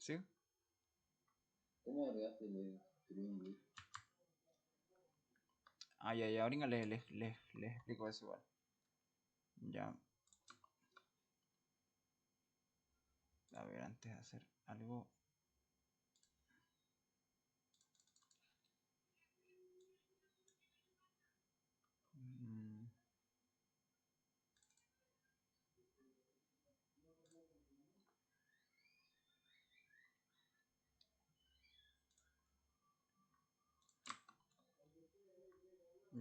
¿Sí? ¿Cómo agregaste el string? Ah, ya, ya, ahorita les explico eso igual. Ya, a ver, antes de hacer algo. mm,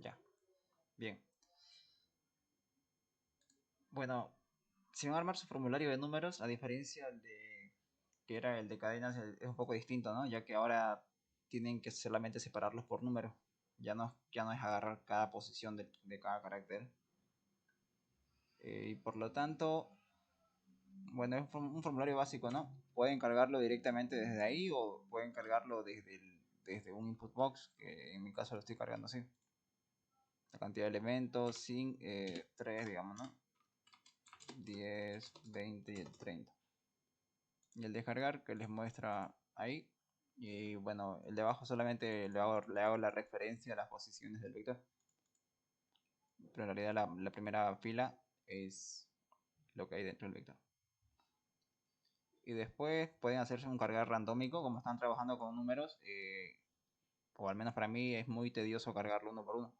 ya, bien. Bueno, si van a armar su formulario de números, a diferencia del de que era el de cadenas, es un poco distinto, ¿no? Ya que ahora tienen que solamente separarlos por número. Ya no es agarrar cada posición de cada carácter. Y por lo tanto, bueno, es un formulario básico, ¿no? Pueden cargarlo directamente desde ahí o pueden cargarlo desde un input box, que en mi caso lo estoy cargando así. La cantidad de elementos, sin 3, digamos, ¿no? 10, 20 y el 30. Y el descargar que les muestra ahí. Y bueno, el de abajo solamente le hago la referencia a las posiciones del vector. Pero en realidad la primera fila es lo que hay dentro del vector. Y después pueden hacerse un cargar randómico, como están trabajando con números, o al menos para mí es muy tedioso cargarlo uno por uno.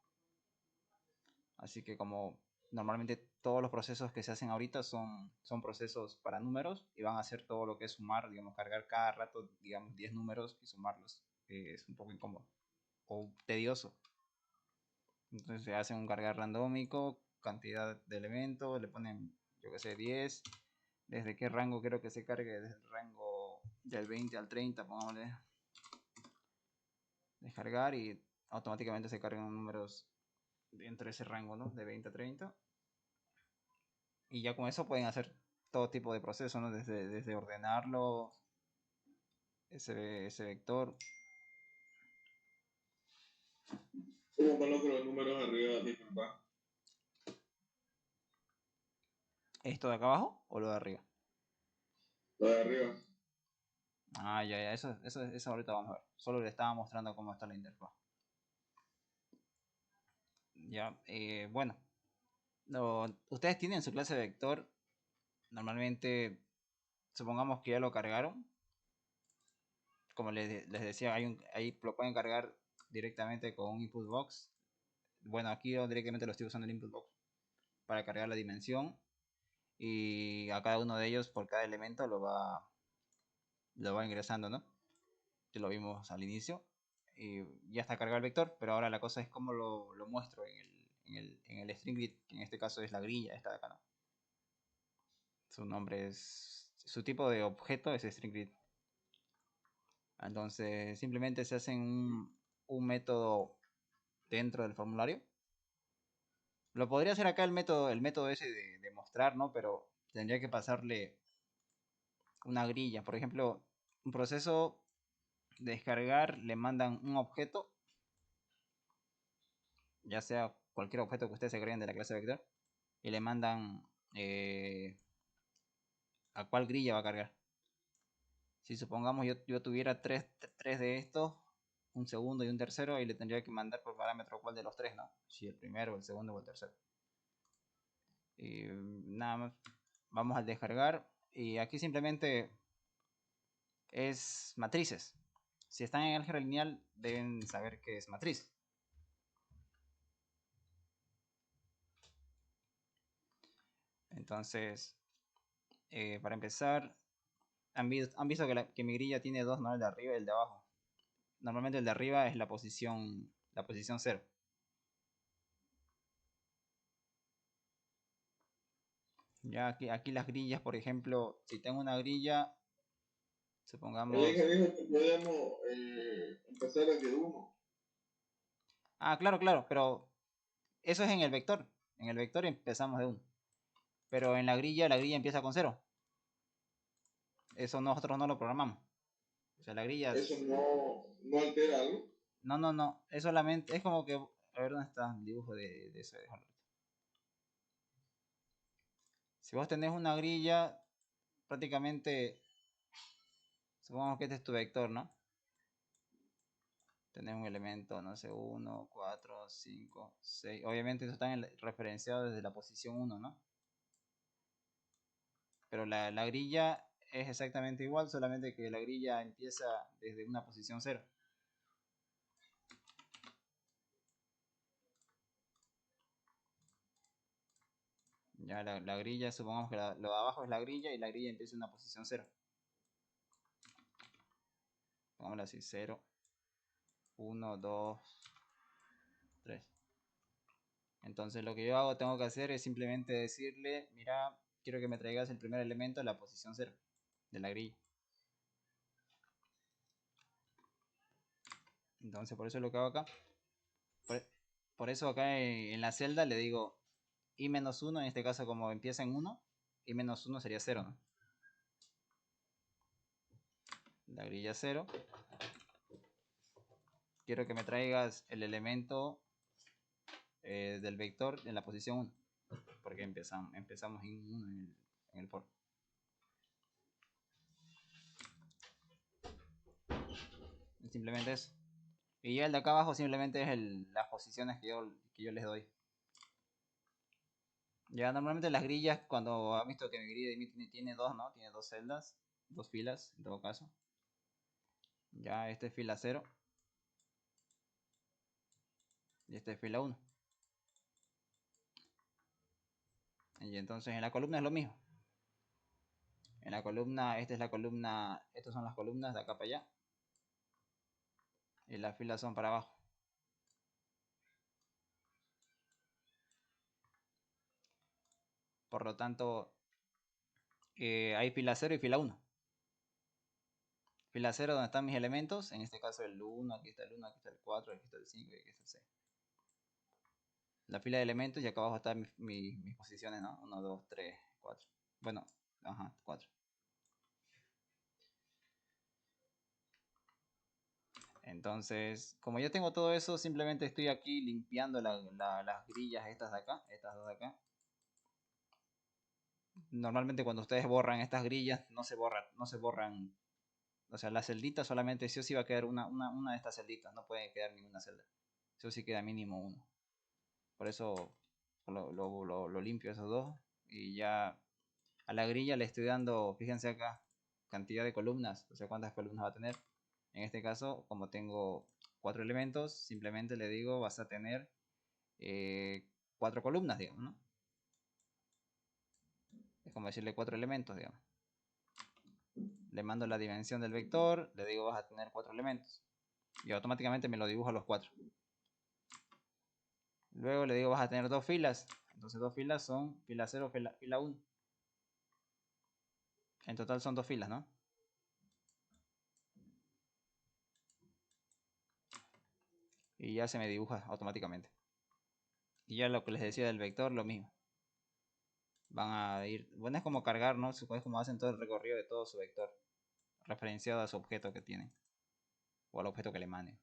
Así que como normalmente todos los procesos que se hacen ahorita son procesos para números y van a hacer todo lo que es sumar, digamos, cargar cada rato, digamos, 10 números y sumarlos. Es un poco incómodo o tedioso. Entonces se hace un cargar randómico, cantidad de elementos, le ponen, yo que sé, 10. ¿Desde qué rango quiero que se cargue? Desde el rango del 20 al 30, pongámosle. Descargar y automáticamente se cargan números dentro de ese rango, ¿no? De 20 a 30. Y ya con eso pueden hacer todo tipo de procesos, ¿no? Desde ordenarlo, ese vector. ¿Cómo coloco los números arriba? Disculpa. ¿Esto de acá abajo o lo de arriba? Lo de arriba. Ah, ya, ya, eso ahorita vamos a ver. Solo le estaba mostrando cómo está la interfaz. Ya, bueno. Ustedes tienen su clase de vector. Normalmente, supongamos que ya lo cargaron. Como les decía, ahí lo pueden cargar directamente con un input box. Bueno, aquí yo directamente lo estoy usando el input box para cargar la dimensión. Y a cada uno de ellos, por cada elemento, lo va ingresando, ¿no? Que lo vimos al inicio. Y ya está cargado el vector, pero ahora la cosa es cómo lo muestro en el string grid, que en este caso es la grilla esta de acá, ¿no? Su nombre es. Su tipo de objeto es string grid. Entonces simplemente se hace un método dentro del formulario. Lo podría hacer acá el método ese de mostrar, ¿no? Pero tendría que pasarle una grilla. Por ejemplo, un proceso de descargar le mandan un objeto, ya sea cualquier objeto que ustedes se creen de la clase vector, y le mandan a cuál grilla va a cargar. Si supongamos yo tuviera tres de estos, un segundo y un tercero, y le tendría que mandar por parámetro cuál de los tres, ¿no? Si el primero, el segundo o el tercero. Y nada más, vamos al descargar. Y aquí simplemente es matrices. Si están en álgebra lineal, deben saber qué es matriz. Entonces, para empezar, han visto que mi grilla tiene dos, ¿no? El de arriba y el de abajo. Normalmente el de arriba es la posición cero. Ya aquí las grillas, por ejemplo, si tengo una grilla, El Inge supongamos. dijo que podíamos empezar desde uno. Ah, claro, claro, pero eso es en el vector. En el vector empezamos de uno. Pero en la grilla empieza con cero. Eso nosotros no lo programamos. O sea, la grilla. Eso no altera algo. No, no, no. Es solamente. Es como que. A ver dónde está el dibujo de eso. Si vos tenés una grilla, prácticamente. Supongamos que este es tu vector, ¿no? Tenés un elemento, no sé, 1, 4, 5, 6. Obviamente estos están referenciados desde la posición 1, ¿no? Pero la grilla es exactamente igual, solamente que la grilla empieza desde una posición 0. Ya la grilla, supongamos que lo de abajo es la grilla y la grilla empieza en una posición 0. Pongámoslo así, 0, 1, 2, 3. Entonces lo que yo hago, tengo que hacer es simplemente decirle, mira, quiero que me traigas el primer elemento de la posición 0 de la grilla. Entonces por eso es lo que hago acá. Por eso acá en la celda le digo i-1, en este caso como empieza en 1, i-1 sería 0, ¿no? La grilla 0. Quiero que me traigas el elemento del vector en la posición 1. Porque empezamos en 1 en el for. Simplemente eso. Y ya el de acá abajo simplemente es las posiciones que yo les doy. Ya normalmente las grillas, cuando han visto que mi grilla tiene dos, ¿no? Tiene dos celdas, dos filas en todo caso. Ya este es fila 0 y este es fila 1. Y entonces en la columna es lo mismo. En la columna, esta es la columna, estas son las columnas de acá para allá. Y las filas son para abajo. Por lo tanto, hay fila 0 y fila 1. Fila 0 donde están mis elementos, en este caso el 1, aquí está el 1, aquí está el 4, aquí está el 5 y aquí está el 6. La fila de elementos y acá abajo están mis posiciones, ¿no? 1, 2, 3, 4. Bueno, ajá, 4. Entonces, como yo tengo todo eso, simplemente estoy aquí limpiando las grillas estas de acá, estas dos de acá. Normalmente cuando ustedes borran estas grillas, no se borran. O sea, la celdita solamente sí o sí va a quedar una de estas celditas, no puede quedar ninguna celda. Sí o sí queda mínimo uno. Por eso lo limpio esos dos. Y ya a la grilla le estoy dando, fíjense acá, cantidad de columnas, o sea, cuántas columnas va a tener. En este caso, como tengo 4 elementos, simplemente le digo vas a tener 4 columnas, digamos, ¿no? Es como decirle 4 elementos, digamos. Le mando la dimensión del vector, le digo vas a tener 4 elementos. Y automáticamente me lo dibuja los 4. Luego le digo vas a tener 2 filas. Entonces 2 filas son fila 0, fila 1. En total son 2 filas, ¿no? Y ya se me dibuja automáticamente. Y ya lo que les decía del vector, lo mismo. Van a ir, bueno, es como cargar, ¿no? Es como hacen todo el recorrido de todo su vector, referenciado a su objeto que tienen, o al objeto que le manden.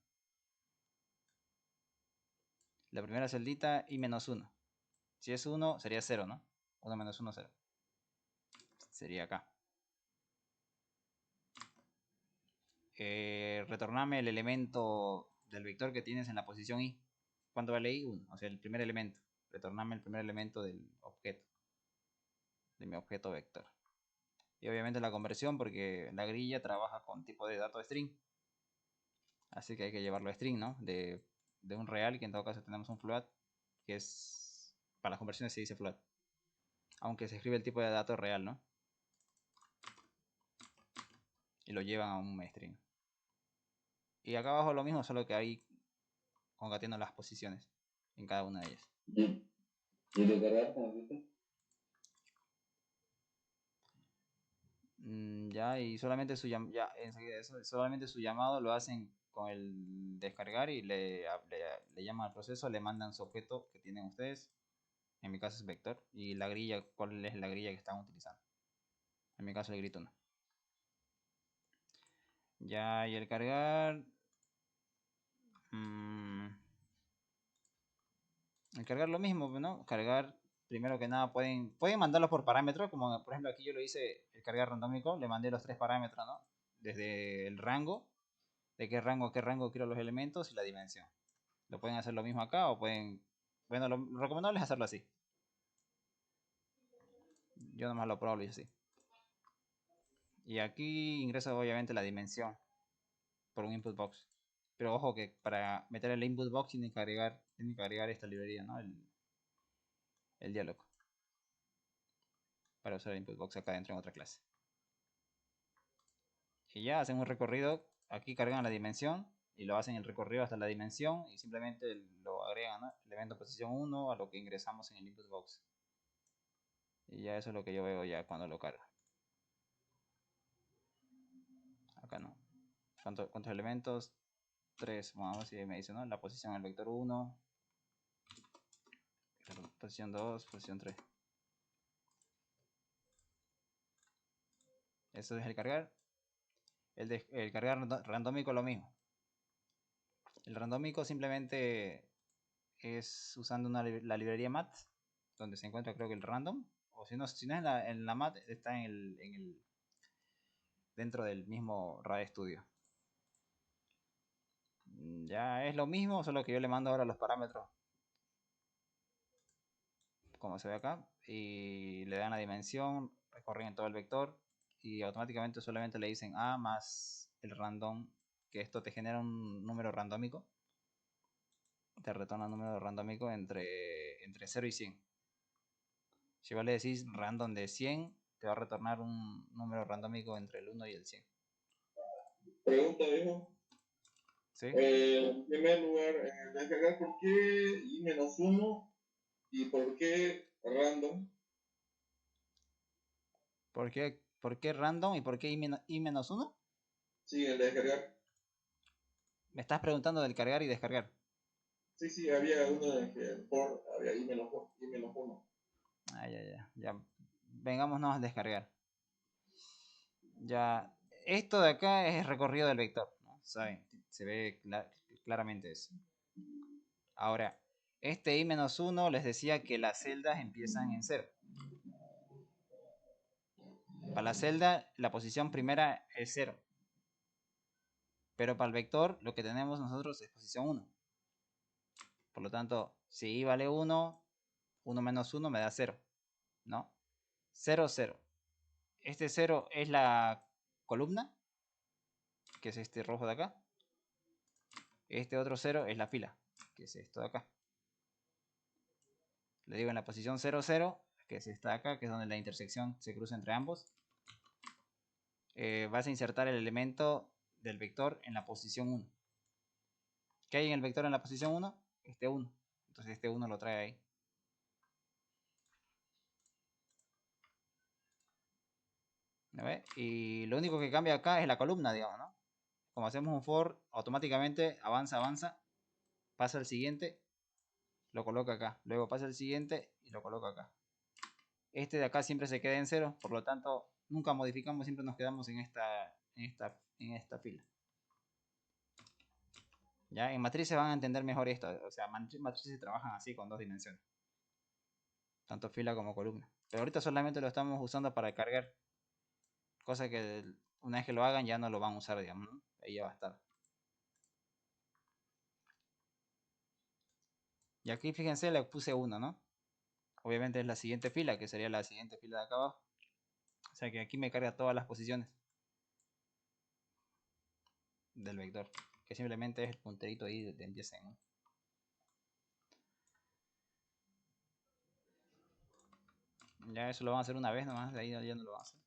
La primera celdita y -1. Si es 1, sería 0, ¿no? 1 menos 1, 0. Sería acá. Retorname el elemento del vector que tienes en la posición i. ¿Cuánto vale i? 1, o sea, el primer elemento. Retorname el primer elemento del objeto, de mi objeto vector. Y obviamente la conversión, porque la grilla trabaja con tipo de dato string. Así que hay que llevarlo a string, ¿no? De un real, que en todo caso tenemos un float, que es, para las conversiones se dice float. Aunque se escribe el tipo de dato real, ¿no? Y lo llevan a un string. Y acá abajo lo mismo, solo que ahí concatenando las posiciones en cada una de ellas. ¿Y de cargar, como dices? Ya, y solamente ya, enseguida eso, solamente su llamado lo hacen con el descargar y le llaman al proceso, le mandan su objeto que tienen ustedes. En mi caso es vector. Y la grilla, ¿cuál es la grilla que están utilizando? En mi caso el grito no. Ya, y el cargar. mmm, el cargar lo mismo, ¿no? Cargar, primero que nada, pueden mandarlos por parámetros, como por ejemplo aquí yo lo hice, el cargar randómico, le mandé los 3 parámetros, ¿no? desde el rango, de qué rango a qué rango quiero los elementos y la dimensión. Lo pueden hacer lo mismo acá o pueden... Bueno, lo recomendable es hacerlo así. Yo nomás lo pruebo y así. Y aquí ingreso obviamente la dimensión por un input box. Pero ojo que para meter el input box tiene que agregar esta librería, ¿no? El diálogo. Para usar el input box acá dentro en otra clase. Y ya hacen un recorrido. Aquí cargan la dimensión y lo hacen el recorrido hasta la dimensión y simplemente lo agregan, ¿no? Elemento posición 1 a lo que ingresamos en el input box. Y ya eso es lo que yo veo ya cuando lo carga. Acá no. ¿Cuántos elementos? 3. Vamos a ver si me dice, ¿no? La posición del vector 1. Posición 2, posición 3. Eso es el cargar. El cargar randómico lo mismo. El randómico simplemente es usando la librería mat, donde se encuentra creo que el random. O si no es en la mat, está dentro del mismo RAD Studio. Ya es lo mismo, solo que yo le mando ahora los parámetros como se ve acá y le dan la dimensión, recorren todo el vector y automáticamente solamente le dicen A más el random, que esto te genera un número randómico, te retorna un número randómico entre 0 y 100. Si vos le decís random de 100, te va a retornar un número randómico entre el 1 y el 100. Pregunta, viejo. ¿Sí? En primer lugar, en descargar, ¿por qué I-1 y por qué random? ¿Por qué random y por qué I-1? Sí, en descargar. Me estás preguntando del cargar y descargar. Sí, sí, había uno en que por había I-1. Ah, ya. Vengámonos a descargar. Ya, esto de acá es el recorrido del vector, ¿no? ¿Saben? Se ve claramente eso. Ahora, este I-1 les decía que las celdas empiezan en 0. Para la celda, la posición primera es 0. Pero para el vector, lo que tenemos nosotros es posición 1. Por lo tanto, si I vale 1, 1 menos 1 me da 0. ¿No? 0, 0. Este 0 es la columna, que es este rojo de acá. Este otro 0 es la fila, que es esto de acá. Le digo en la posición 0, 0, que es esta de acá, que es donde la intersección se cruza entre ambos. Vas a insertar el elemento del vector en la posición 1. ¿Qué hay en el vector en la posición 1? Este 1. Entonces este 1 lo trae ahí. ¿No ve? Y lo único que cambia acá es la columna, digamos, ¿no? Como hacemos un for, automáticamente avanza, pasa al siguiente, lo coloca acá. Luego pasa al siguiente y lo coloca acá. Este de acá siempre se queda en 0, por lo tanto nunca modificamos, siempre nos quedamos en esta fila. ¿Ya? En matrices van a entender mejor esto, o sea, matrices trabajan así con dos dimensiones, tanto fila como columna. Pero ahorita solamente lo estamos usando para cargar, cosa que una vez que lo hagan ya no lo van a usar, digamos, ¿no? Ahí ya va a estar. Y aquí fíjense, le puse 1, ¿no? Obviamente es la siguiente fila, que sería la siguiente fila de acá abajo. O sea que aquí me carga todas las posiciones del vector, que simplemente es el punterito ahí de empieza en 1. Ya eso lo van a hacer una vez nomás, de ahí ya no lo van a hacer.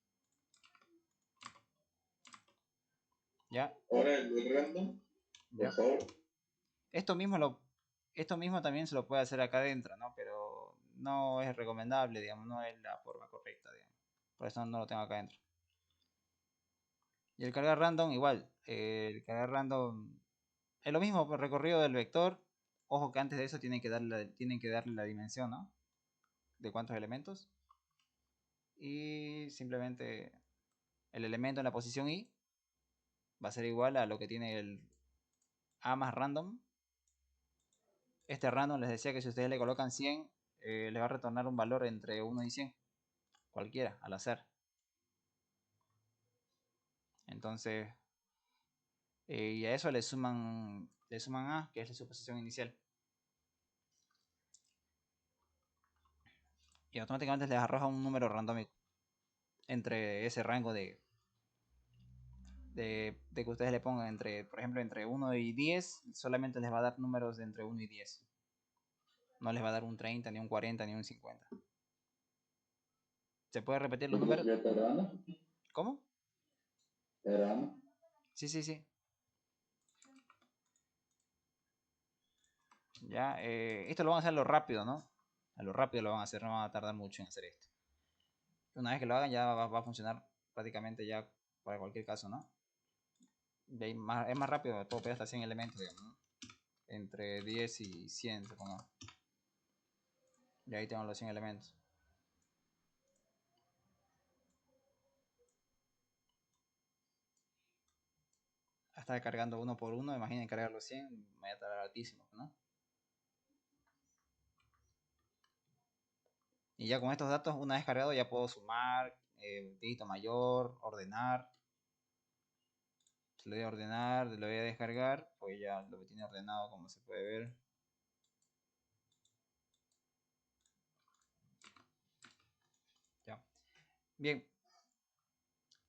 Ya, Ahora el random, por ya. favor. Esto mismo, esto mismo también se lo puede hacer acá adentro, ¿no? Pero no es recomendable, digamos, no es la forma correcta, digamos. Por eso no lo tengo acá adentro. Y el cargar random igual. El cargar random es lo mismo por recorrido del vector. Ojo que antes de eso tienen que darle la dimensión, ¿no? De cuántos elementos. Y simplemente el elemento en la posición I va a ser igual a lo que tiene el A más random. Este random les decía que si ustedes le colocan 100, les va a retornar un valor entre 1 y 100. Cualquiera, al azar. Entonces, y a eso le suman A, que es su posición inicial. Y automáticamente les arroja un número randómico entre ese rango de que ustedes le pongan entre, por ejemplo, entre 1 y 10, solamente les va a dar números de entre 1 y 10. No les va a dar un 30, ni un 40, ni un 50. ¿Se puede repetir los números? ¿Cómo? Sí, sí, sí. Ya, esto lo van a hacer a lo rápido, ¿no? A lo rápido lo van a hacer, no van a tardar mucho en hacer esto. Una vez que lo hagan ya va a funcionar prácticamente ya para cualquier caso, ¿no? Es más rápido, puedo pedir hasta 100 elementos, digamos, ¿no? Entre 10 y 100, supongo. Y ahí tengo los 100 elementos. Hasta cargando uno por uno, imaginen cargar los 100, me va a tardar altísimo, ¿no? Y ya con estos datos, una vez cargado, ya puedo sumar, dígito mayor, ordenar. Si lo voy a ordenar, lo voy a descargar, pues ya lo que tiene ordenado, como se puede ver. Ya. Bien.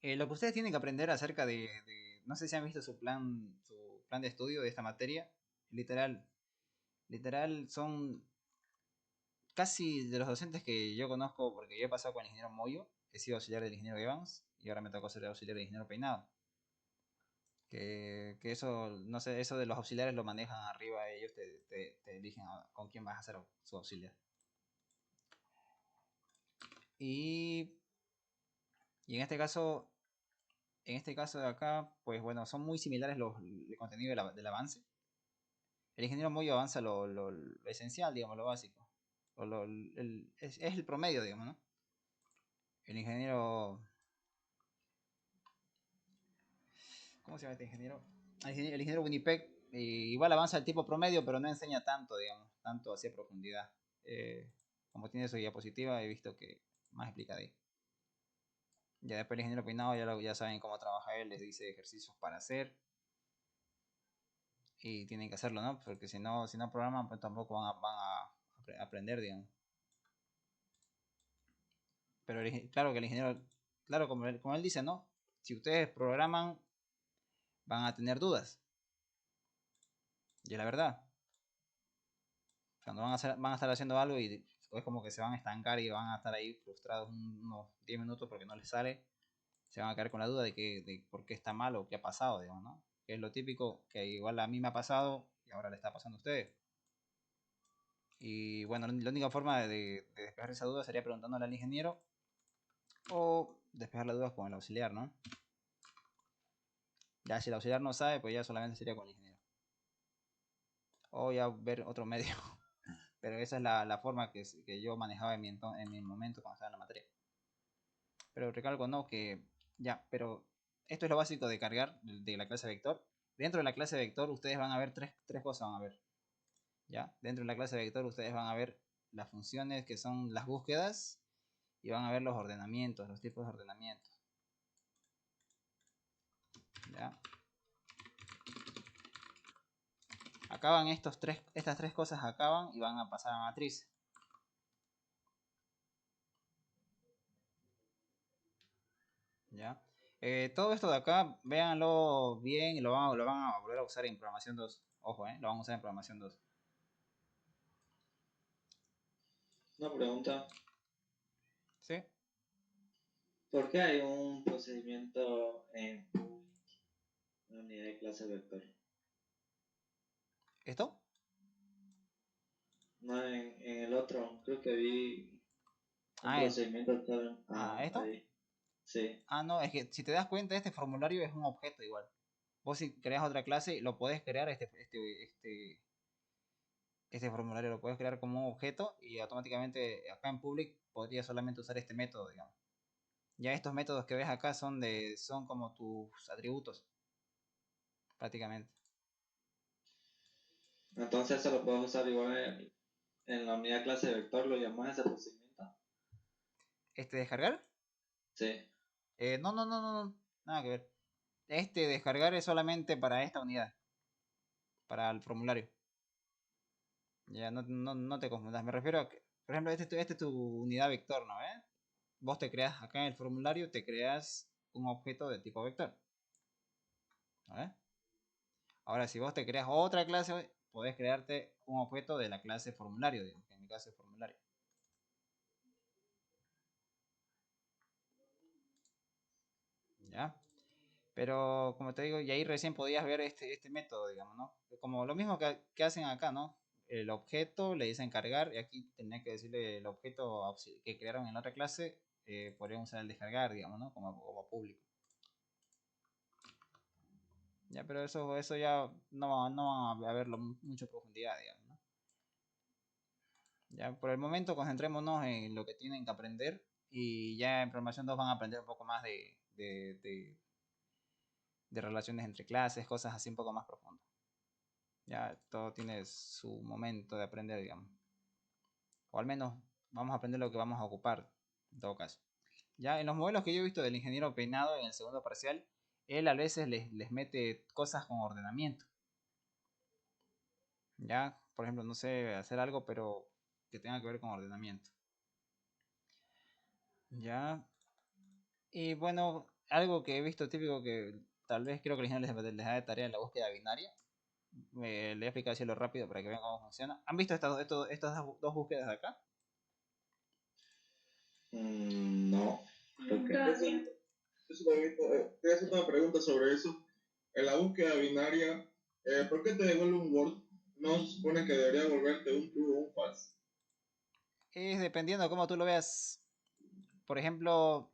Lo que ustedes tienen que aprender acerca no sé si han visto su plan de estudio de esta materia. Literal, literal son casi de los docentes que yo conozco, porque yo he pasado con el ingeniero Moyo, he sido auxiliar del ingeniero Evans, y ahora me tocó ser auxiliar del ingeniero Peinado. Que eso, no sé, eso de los auxiliares lo manejan arriba, ellos te eligen con quién vas a ser su auxiliar. Y, y en este caso de acá, pues bueno, son muy similares el contenido del avance. El ingeniero Moyo avanza lo esencial, digamos, lo básico. Es el promedio, digamos, ¿no? El ingeniero. ¿Cómo se llama este ingeniero? El ingeniero Winnipeg igual avanza el tipo promedio, pero no enseña tanto, digamos, tanto hacia profundidad. Eh, Como tiene su diapositiva, he visto que más explica de ahí. Ya después el ingeniero Peinado ya saben cómo trabaja él, les dice ejercicios para hacer y tienen que hacerlo, ¿no? Porque si no programan, pues tampoco van a aprender, digamos. Pero claro que el ingeniero, claro, como él dice, ¿no? Si ustedes programan, van a tener dudas. Y es la verdad. Cuando van a estar haciendo algo y es como que se van a estancar y van a estar ahí frustrados unos 10 minutos porque no les sale, se van a quedar con la duda de por qué está mal o qué ha pasado, digamos, ¿no? Que es lo típico que igual a mí me ha pasado y ahora le está pasando a ustedes. Y bueno, la única forma de despejar esa duda sería preguntándole al ingeniero o despejar las dudas con el auxiliar, ¿no? Ya si el auxiliar no sabe, pues ya solamente sería con el ingeniero. O ya ver otro medio. Pero esa es la forma que yo manejaba en mi momento cuando estaba en la materia. Pero recalco, no, que ya, pero esto es lo básico de cargar de la clase vector. Dentro de la clase vector ustedes van a ver tres cosas, van a ver. ¿Ya? Dentro de la clase vector ustedes van a ver las funciones que son las búsquedas y van a ver los ordenamientos, los tipos de ordenamientos. ¿Ya? Acaban estas tres cosas acaban y van a pasar a matriz. ¿Ya? Todo esto de acá, véanlo bien y lo van a volver a usar en programación 2. Ojo, lo van a usar en programación 2. Una pregunta. ¿Sí? ¿Por qué hay un procedimiento en una unidad de clase vector? ¿Esto? No, en el otro, creo que vi un Ah, procedimiento tal. ¿esto? Ahí. Sí. Ah, no, es que si te das cuenta, este formulario es un objeto igual. Vos si creas otra clase, lo podés crear este formulario lo puedes crear como un objeto y automáticamente acá en public podrías solamente usar este método, digamos. Ya estos métodos que ves acá son como tus atributos, prácticamente. Entonces eso lo puedes usar igual en la unidad clase vector, lo llamas ese procedimiento. ¿Descargar? Sí. No, no, no, no, no, nada que ver. Este descargar es solamente para esta unidad, para el formulario. Ya, no te confundas. Me refiero a que, por ejemplo, este es tu unidad vector, ¿no? Vos te creas acá en el formulario, te creas un objeto de tipo vector. ¿No? Ahora, si vos te creas otra clase, podés crearte un objeto de la clase formulario, digamos, que en mi caso es formulario. ¿Ya? Pero como te digo, y ahí recién podías ver este método, digamos, ¿no? Como lo mismo que hacen acá, ¿no? El objeto le dicen cargar y aquí tenía que decirle el objeto que crearon en la otra clase, podrían usar el descargar, digamos, ¿no? Como público. Ya, pero eso ya no va a verlo mucho profundidad, digamos, ¿no? Ya, por el momento concentrémonos en lo que tienen que aprender y ya en programación 2 van a aprender un poco más de relaciones entre clases, cosas así un poco más profundas. Ya todo tiene su momento de aprender, digamos. O al menos vamos a aprender lo que vamos a ocupar, en todo caso. Ya en los modelos que yo he visto del ingeniero Peinado en el segundo parcial, él a veces les mete cosas con ordenamiento. Ya, por ejemplo, no sé, hacer algo, pero que tenga que ver con ordenamiento. Ya. Y bueno, algo que he visto típico que tal vez creo que el ingeniero les da de tarea en la búsqueda binaria. Le voy a explicar así lo rápido para que vean cómo funciona. ¿Han visto estas dos búsquedas de acá? No. Eso también, te voy a hacer una pregunta sobre eso. En la búsqueda binaria, ¿por qué te devuelve un Word? ¿No se supone que debería volverte un true o un false? Es dependiendo de cómo tú lo veas. Por ejemplo,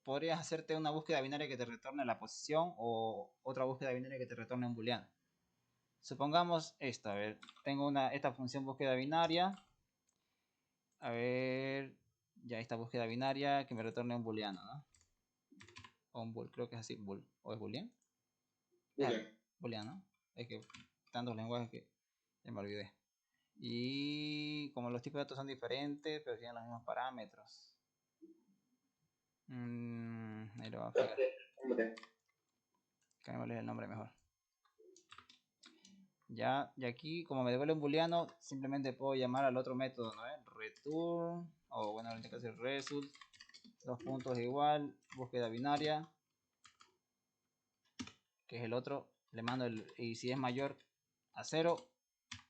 podrías hacerte una búsqueda binaria que te retorne la posición o otra búsqueda binaria que te retorne un booleano. Supongamos esto, a ver, tengo esta función búsqueda binaria. A ver, ya esta búsqueda binaria que me retorne un booleano, ¿no? O un bool, creo que es así, bool. ¿O es boolean? Ah, Boolean. boolean, ¿no? Es que tantos lenguajes que ya me olvidé. Y como los tipos de datos son diferentes, pero tienen los mismos parámetros. Ahí lo vamos a explicar. Cambiémosle el nombre mejor. Ya, y aquí, como me devuelve un booleano, simplemente puedo llamar al otro método, ¿no? Return, o bueno, en este caso es result, dos puntos igual, búsqueda binaria, que es el otro, le mando y si es mayor a 0,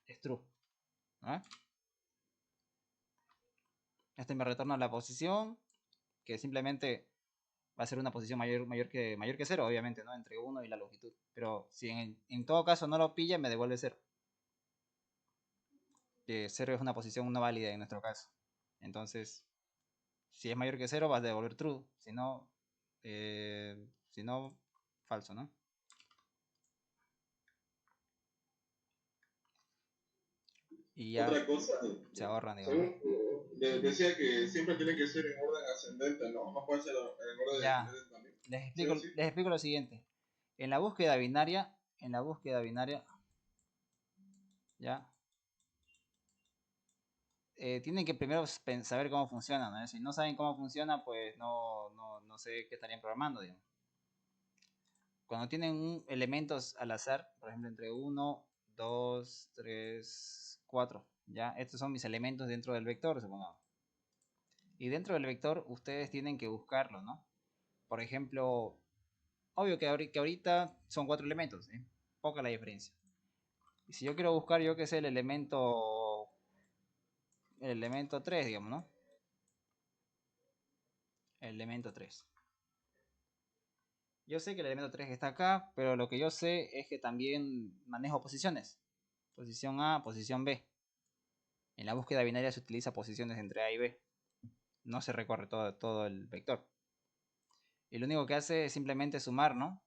es true, ¿no? Este me retorna la posición, que simplemente va a ser una posición mayor que 0, obviamente, ¿no? Entre 1 y la longitud. Pero si en todo caso no lo pilla, me devuelve 0. Que 0 es una posición no válida en nuestro caso. Entonces, si es mayor que 0, vas a devolver true. Si no, falso, ¿no? Y ya Otra cosa, se ahorran, digamos. según decía que siempre tiene que ser en orden ascendente, ¿no? No puede ser en orden Ya, descendente también. les ¿Sí o explico, sí? les explico lo siguiente. En la búsqueda binaria, ya, tienen que primero saber cómo funciona, ¿no? Si no saben cómo funciona, pues no sé qué estarían programando, digamos. Cuando tienen elementos al azar, por ejemplo, entre 1, 2, 3, 4, ¿ya? Estos son mis elementos dentro del vector, supongamos. Y dentro del vector ustedes tienen que buscarlo, ¿no? Por ejemplo, obvio que ahorita son 4 elementos, ¿eh? Poca la diferencia. Y si yo quiero buscar, yo que sé, el elemento 3, digamos, ¿no? El elemento 3. Yo sé que el elemento 3 está acá, pero lo que yo sé es que también manejo posiciones. Posición A, posición B. En la búsqueda binaria se utiliza posiciones entre A y B. No se recorre todo el vector. Y lo único que hace es simplemente sumar, ¿no?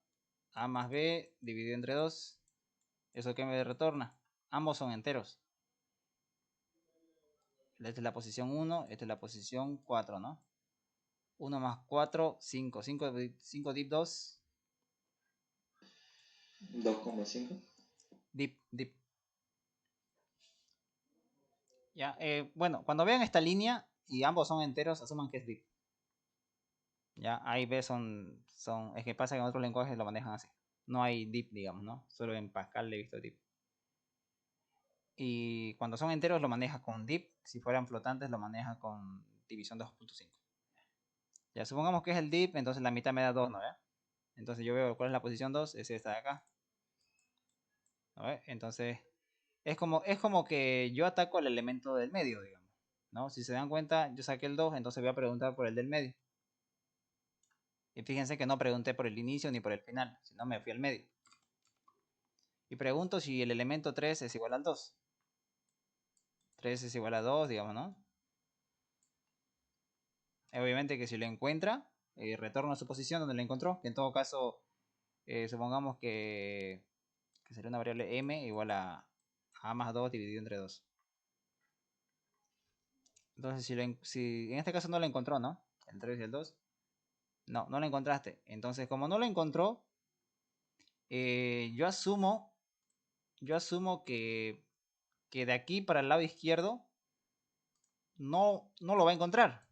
A más B dividido entre 2. ¿Eso qué me retorna? Ambos son enteros. Esta es la posición 1, esta es la posición 4, ¿no? 1 más 4, 5. 5 dip 2. 2,5. Dip. Ya, bueno, cuando vean esta línea y ambos son enteros, asuman que es dip. Ya, A y B es que pasa que en otros lenguajes lo manejan así. No hay div, digamos, ¿no? Solo en Pascal le he visto div. Y cuando son enteros lo maneja con div. Si fueran flotantes lo maneja con división 2.5. Ya, supongamos que es el div, entonces la mitad me da 2, ¿no? ¿Ve? Entonces yo veo cuál es la posición 2, es esta de acá. ¿No ve? Entonces es como que yo ataco al elemento del medio, digamos. ¿No? Si se dan cuenta, yo saqué el 2, entonces voy a preguntar por el del medio. Y fíjense que no pregunté por el inicio ni por el final, sino me fui al medio. Y pregunto si el elemento 3 es igual al 2. 3 es igual a 2, digamos, ¿no? Obviamente que si lo encuentra, retorna a su posición donde lo encontró. Que en todo caso, supongamos que sería una variable m igual a más 2 dividido entre 2. Entonces, si en este caso no lo encontró, ¿no? El 3 y el 2. No, no lo encontraste. Entonces, como no lo encontró, yo asumo que de aquí para el lado izquierdo no lo va a encontrar.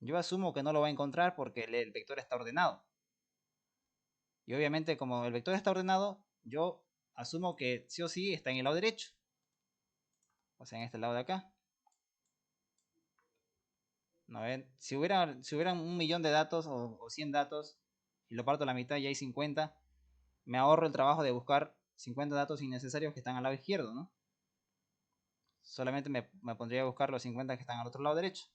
Yo asumo que no lo va a encontrar porque el vector está ordenado. Y obviamente como el vector está ordenado, yo asumo que sí o sí está en el lado derecho. O sea, en este lado de acá. ¿No ven? Si hubieran 1.000.000 de datos o 100 datos y lo parto a la mitad y hay 50, me ahorro el trabajo de buscar 50 datos innecesarios que están al lado izquierdo, ¿no? Solamente me pondría a buscar los 50 que están al otro lado derecho.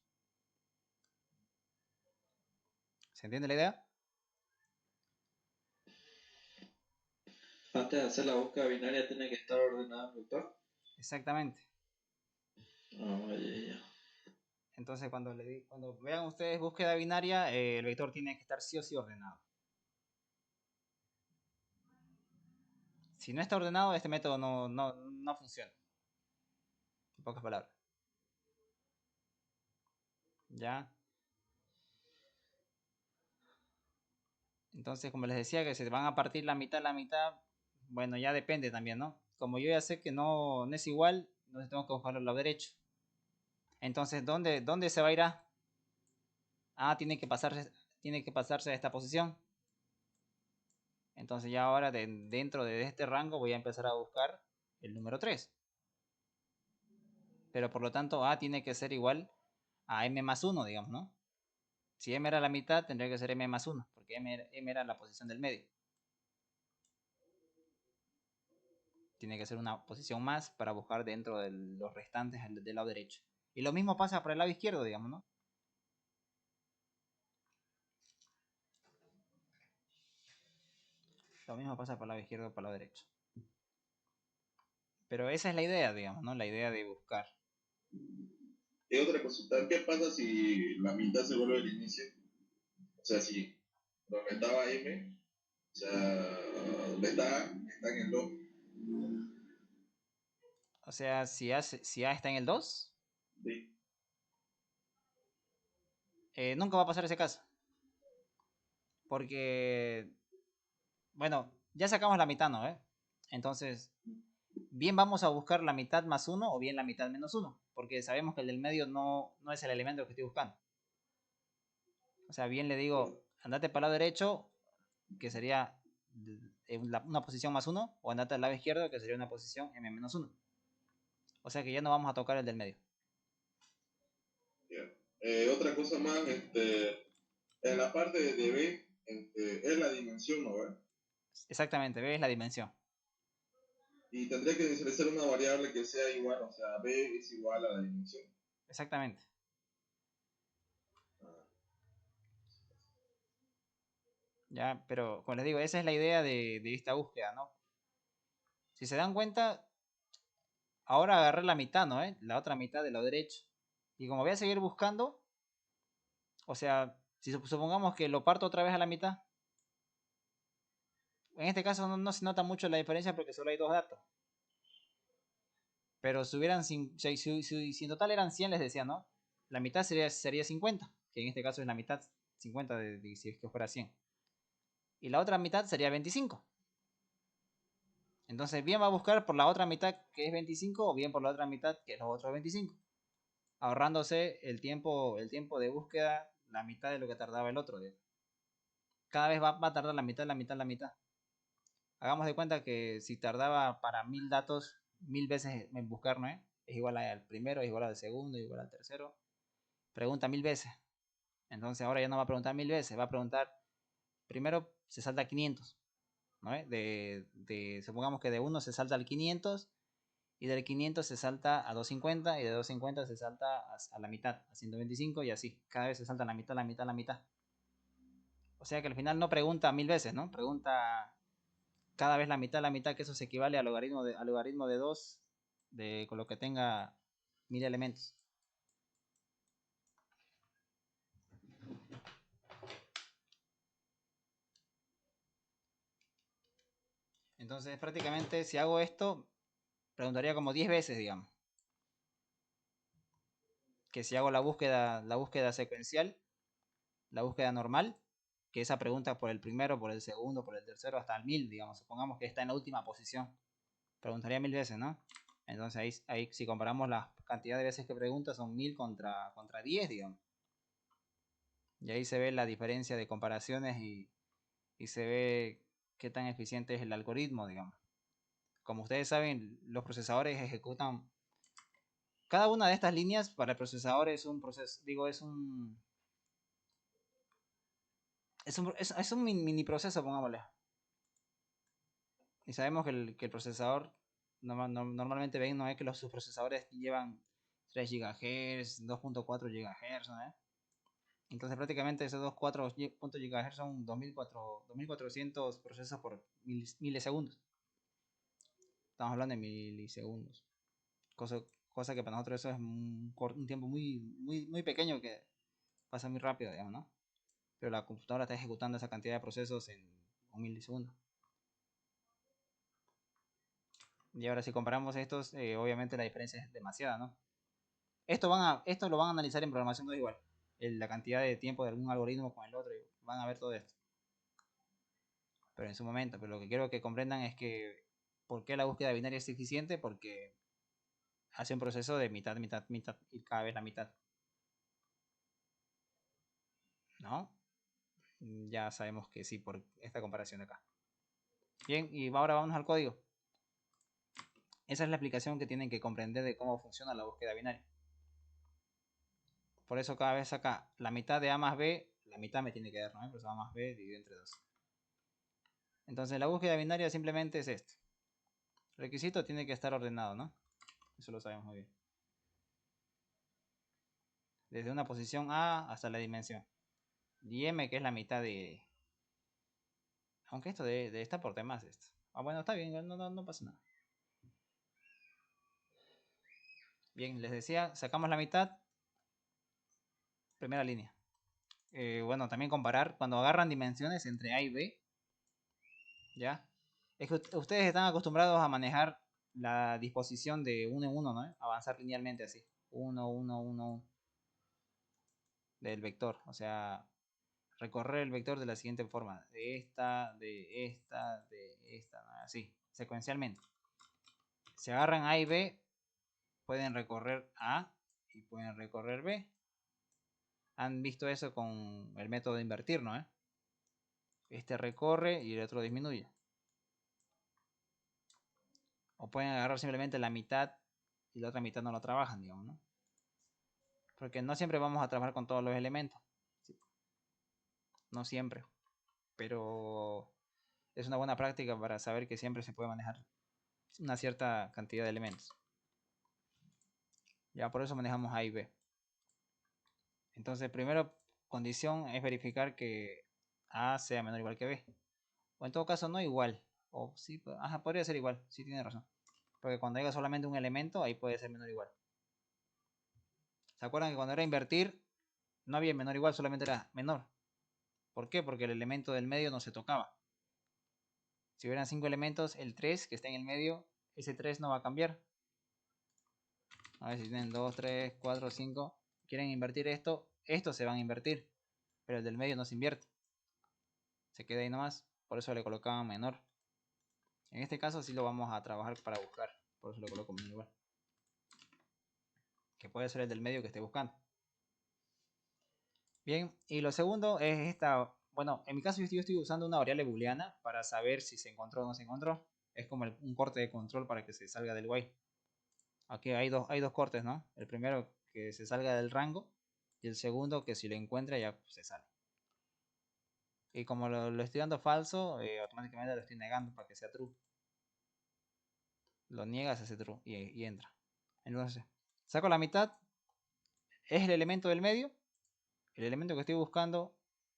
¿Se entiende la idea? Antes de hacer la búsqueda binaria tiene que estar ordenado el vector. Exactamente. Ah, ya. Entonces cuando vean ustedes búsqueda binaria, el vector tiene que estar sí o sí ordenado. Si no está ordenado, este método no funciona. En pocas palabras. ¿Ya? Entonces, como les decía, que se van a partir la mitad, bueno, ya depende también, ¿no? Como yo ya sé que no es igual, entonces tengo que buscarlo al lado derecho. Entonces, ¿dónde se va a ir a? Ah, tiene que pasarse a esta posición. Entonces ya ahora dentro de este rango voy a empezar a buscar el número 3. Pero por lo tanto A tiene que ser igual a M más 1, digamos, ¿no? Si M era la mitad, tendría que ser M más 1, porque M era la posición del medio. Tiene que ser una posición más para buscar dentro de los restantes del lado derecho. Y lo mismo pasa para el lado izquierdo, digamos, ¿no? Lo mismo pasa para el lado izquierdo y para el lado derecho. Pero esa es la idea, digamos, ¿no? La idea de buscar. Y otra cosita, ¿qué pasa si la mitad se vuelve el inicio? O sea, si donde estaba M, o sea, donde está en el 2. O sea, si A está en el 2, Sí. nunca va a pasar ese caso. Porque, bueno, ya sacamos la mitad, ¿no? Entonces, bien vamos a buscar la mitad más 1 o bien la mitad menos 1. Porque sabemos que el del medio no es el elemento que estoy buscando. O sea, bien le digo, andate para el lado derecho, que sería una posición más 1, o andate al lado izquierdo, que sería una posición m menos 1. O sea que ya no vamos a tocar el del medio. Yeah. Otra cosa más, en la parte de B, es la dimensión, ¿no? ¿Ve? Exactamente, B es la dimensión. Y tendría que inicializar una variable que sea igual, o sea, B es igual a la dimensión. Exactamente. Ah, Ya, pero como les digo, esa es la idea de esta búsqueda, ¿no? Si se dan cuenta, ahora agarré la mitad, ¿no? La otra mitad de lo derecho. Y como voy a seguir buscando, o sea, si supongamos que lo parto otra vez a la mitad, en este caso no se nota mucho la diferencia porque solo hay dos datos. Pero si en total eran 100, les decía, ¿no? La mitad sería 50, que en este caso es la mitad 50 si es que fuera 100. Y la otra mitad sería 25. Entonces, bien va a buscar por la otra mitad que es 25 o bien por la otra mitad que es los otros 25. Ahorrándose el tiempo de búsqueda la mitad de lo que tardaba el otro. Cada vez va a tardar la mitad, la mitad, la mitad. Hagamos de cuenta que si tardaba para 1000 datos 1000 veces en buscar, ¿no? Es igual al primero, es igual al segundo, es igual al tercero. Pregunta 1000 veces. Entonces ahora ya no va a preguntar 1000 veces, va a preguntar, primero se salta 500, ¿no? Supongamos que de 1 se salta al 500 y del 500 se salta a 250 y de 250 se salta a la mitad, a 125 y así. Cada vez se salta la mitad, la mitad, la mitad. O sea que al final no pregunta 1000 veces, ¿no? Pregunta cada vez la mitad, que eso se equivale al logaritmo de 2 con lo que tenga 1000 elementos. Entonces prácticamente si hago esto, preguntaría como 10 veces, digamos. Que si hago la búsqueda secuencial, la búsqueda normal, que esa pregunta por el primero, por el segundo, por el tercero, hasta el 1000, digamos. Supongamos que está en la última posición. Preguntaría 1000 veces, ¿no? Entonces ahí si comparamos la cantidad de veces que pregunta, son 1000 contra 10, digamos. Y ahí se ve la diferencia de comparaciones y se ve qué tan eficiente es el algoritmo, digamos. Como ustedes saben, los procesadores ejecutan cada una de estas líneas. Para el procesador es un proceso, digo, es un mini proceso, pongámosle. Y sabemos que el procesador normalmente ven, ¿no? Es que sus procesadores llevan 3 GHz, 2.4 GHz, ¿no? Entonces prácticamente esos 2.4 GHz son 2400 procesos por milisegundos. Estamos hablando de milisegundos. Cosa que para nosotros eso es un tiempo muy pequeño que pasa muy rápido, digamos, ¿no? Pero la computadora está ejecutando esa cantidad de procesos en un milisegundo. Y ahora si comparamos estos, obviamente la diferencia es demasiada, ¿no? Esto lo van a analizar en programación 2 igual. La cantidad de tiempo de algún algoritmo con el otro. Van a ver todo esto. Pero en su momento. Pero lo que quiero que comprendan es que ¿por qué la búsqueda binaria es eficiente? Porque hace un proceso de mitad, mitad, mitad y cada vez la mitad. ¿No? Ya sabemos que sí por esta comparación de acá. Bien, y ahora vamos al código. Esa es la explicación que tienen que comprender de cómo funciona la búsqueda binaria. Por eso cada vez acá la mitad de A más B, la mitad me tiene que dar, ¿no? Pues A más B dividido entre 2. Entonces la búsqueda binaria simplemente es esto. El requisito tiene que estar ordenado, ¿no? Eso lo sabemos muy bien. Desde una posición A hasta la dimensión. Y M, que es la mitad de... Aunque esto de estar por temas esto. Ah, bueno, está bien, no pasa nada. Bien, les decía, sacamos la mitad. Primera línea. Bueno, también comparar cuando agarran dimensiones entre A y B. ¿Ya? Es que ustedes están acostumbrados a manejar la disposición de uno en uno, ¿no? Avanzar linealmente así. 1, 1, 1, 1. Del vector. O sea, recorrer el vector de la siguiente forma. De esta, de esta, de esta. ¿No? Así, secuencialmente. Si agarran A y B, pueden recorrer A y pueden recorrer B. Han visto eso con el método de invertir, ¿no? Este recorre y el otro disminuye. O pueden agarrar simplemente la mitad y la otra mitad no lo trabajan, digamos, ¿no? Porque no siempre vamos a trabajar con todos los elementos. ¿Sí? No siempre. Pero es una buena práctica para saber que siempre se puede manejar una cierta cantidad de elementos. Ya por eso manejamos A y B. Entonces, primero condición es verificar que A sea menor o igual que B. O en todo caso no igual. O sí, ajá, podría ser igual. Sí, tiene razón. Porque cuando haya solamente un elemento, ahí puede ser menor o igual. ¿Se acuerdan que cuando era invertir, no había menor o igual, solamente era menor? ¿Por qué? Porque el elemento del medio no se tocaba. Si hubieran 5 elementos, el 3 que está en el medio, ese 3 no va a cambiar. A ver si tienen 2, 3, 4, 5. Quieren invertir esto, estos se van a invertir. Pero el del medio no se invierte. Se queda ahí nomás. Por eso le colocaban menor. En este caso sí lo vamos a trabajar para buscar. Por eso lo coloco menor igual. Que puede ser el del medio que esté buscando. Bien. Bien, y lo segundo es esta, bueno, en mi caso yo estoy usando una variable booleana para saber si se encontró o no se encontró. Es como un corte de control para que se salga del while. Aquí hay dos cortes, ¿no? El primero que se salga del rango y el segundo que si lo encuentra ya se sale. Y como lo estoy dando falso, automáticamente lo estoy negando para que sea true. Lo niega, se hace true y entra. Entonces, saco la mitad, es el elemento del medio. El elemento que estoy buscando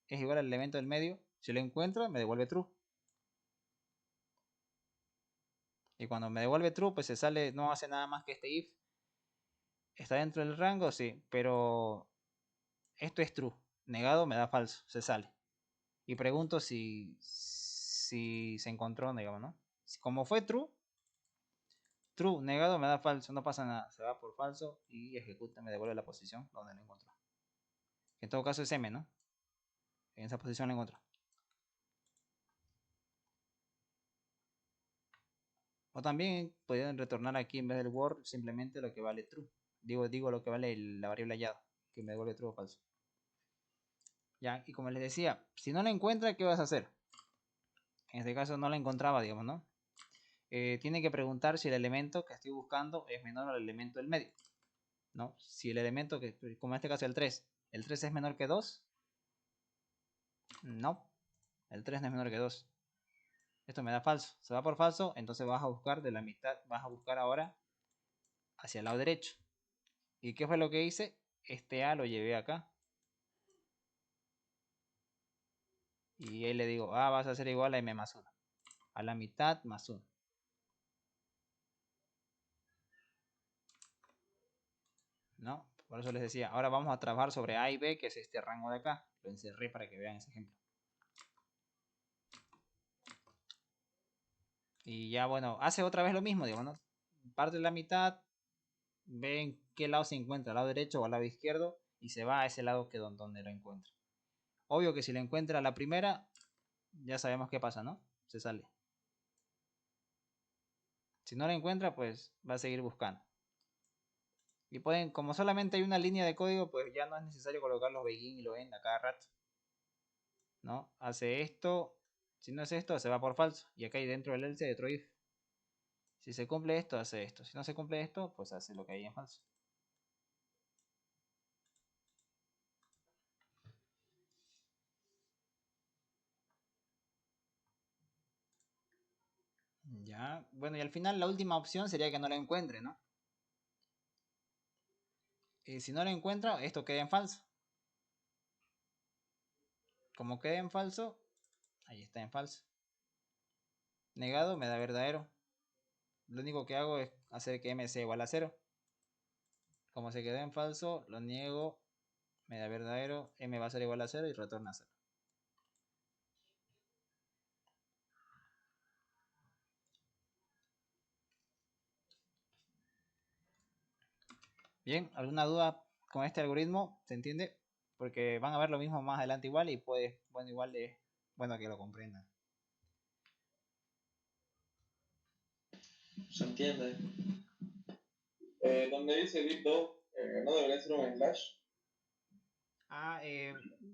es igual al elemento del medio. Si lo encuentro, me devuelve true. Y cuando me devuelve true, pues se sale, no hace nada más que este if. ¿Está dentro del rango? Sí, pero esto es true. Negado me da falso, se sale. Y pregunto si se encontró, digamos, ¿no? Como fue true, true, negado me da falso, no pasa nada. Se va por falso y ejecuta, me devuelve la posición donde lo encontró. En todo caso es M, ¿no? En esa posición lo encontró. O también pueden retornar aquí en vez del word simplemente lo que vale true. Digo lo que vale la variable hallado, que me devuelve true o falso. Ya, y como les decía, si no la encuentra, ¿qué vas a hacer? En este caso no la encontraba, digamos, ¿no? Tiene que preguntar si el elemento que estoy buscando es menor al elemento del medio, ¿no? Si el elemento que, como en este caso el 3 es menor que 2, no, el 3 no es menor que 2. Esto me da falso, se va por falso, entonces vas a buscar de la mitad, vas a buscar ahora hacia el lado derecho. ¿Y qué fue lo que hice? Este A lo llevé acá. Y ahí le digo, A vas a hacer igual a M más 1. A la mitad más 1. ¿No? Por eso les decía, ahora vamos a trabajar sobre A y B, que es este rango de acá. Lo encerré para que vean ese ejemplo. Y ya, bueno, hace otra vez lo mismo, digamos, ¿no? Parte de la mitad, ve en qué lado se encuentra, al lado derecho o al lado izquierdo, y se va a ese lado que donde lo encuentra. Obvio que si lo encuentra a la primera, ya sabemos qué pasa, ¿no? Se sale. Si no lo encuentra, pues va a seguir buscando. Y pueden, como solamente hay una línea de código, pues ya no es necesario colocar los begin y los end a cada rato. ¿No? Hace esto, si no es esto, se va por falso. Y acá hay dentro del else hay otro if. Si se cumple esto, hace esto. Si no se cumple esto, pues hace lo que hay en falso. Ya, bueno, y al final la última opción sería que no lo encuentre, ¿no? Y si no lo encuentra, esto queda en falso. Como queda en falso, ahí está en falso. Negado me da verdadero. Lo único que hago es hacer que m sea igual a 0. Como se quedó en falso, lo niego, me da verdadero, m va a ser igual a 0 y retorna a 0. Bien, ¿alguna duda con este algoritmo? ¿Se entiende? Porque van a ver lo mismo más adelante igual y puede, bueno, igual es bueno que lo comprendan. Se entiende. Donde dice bit2, no debería ser un slash. Ah,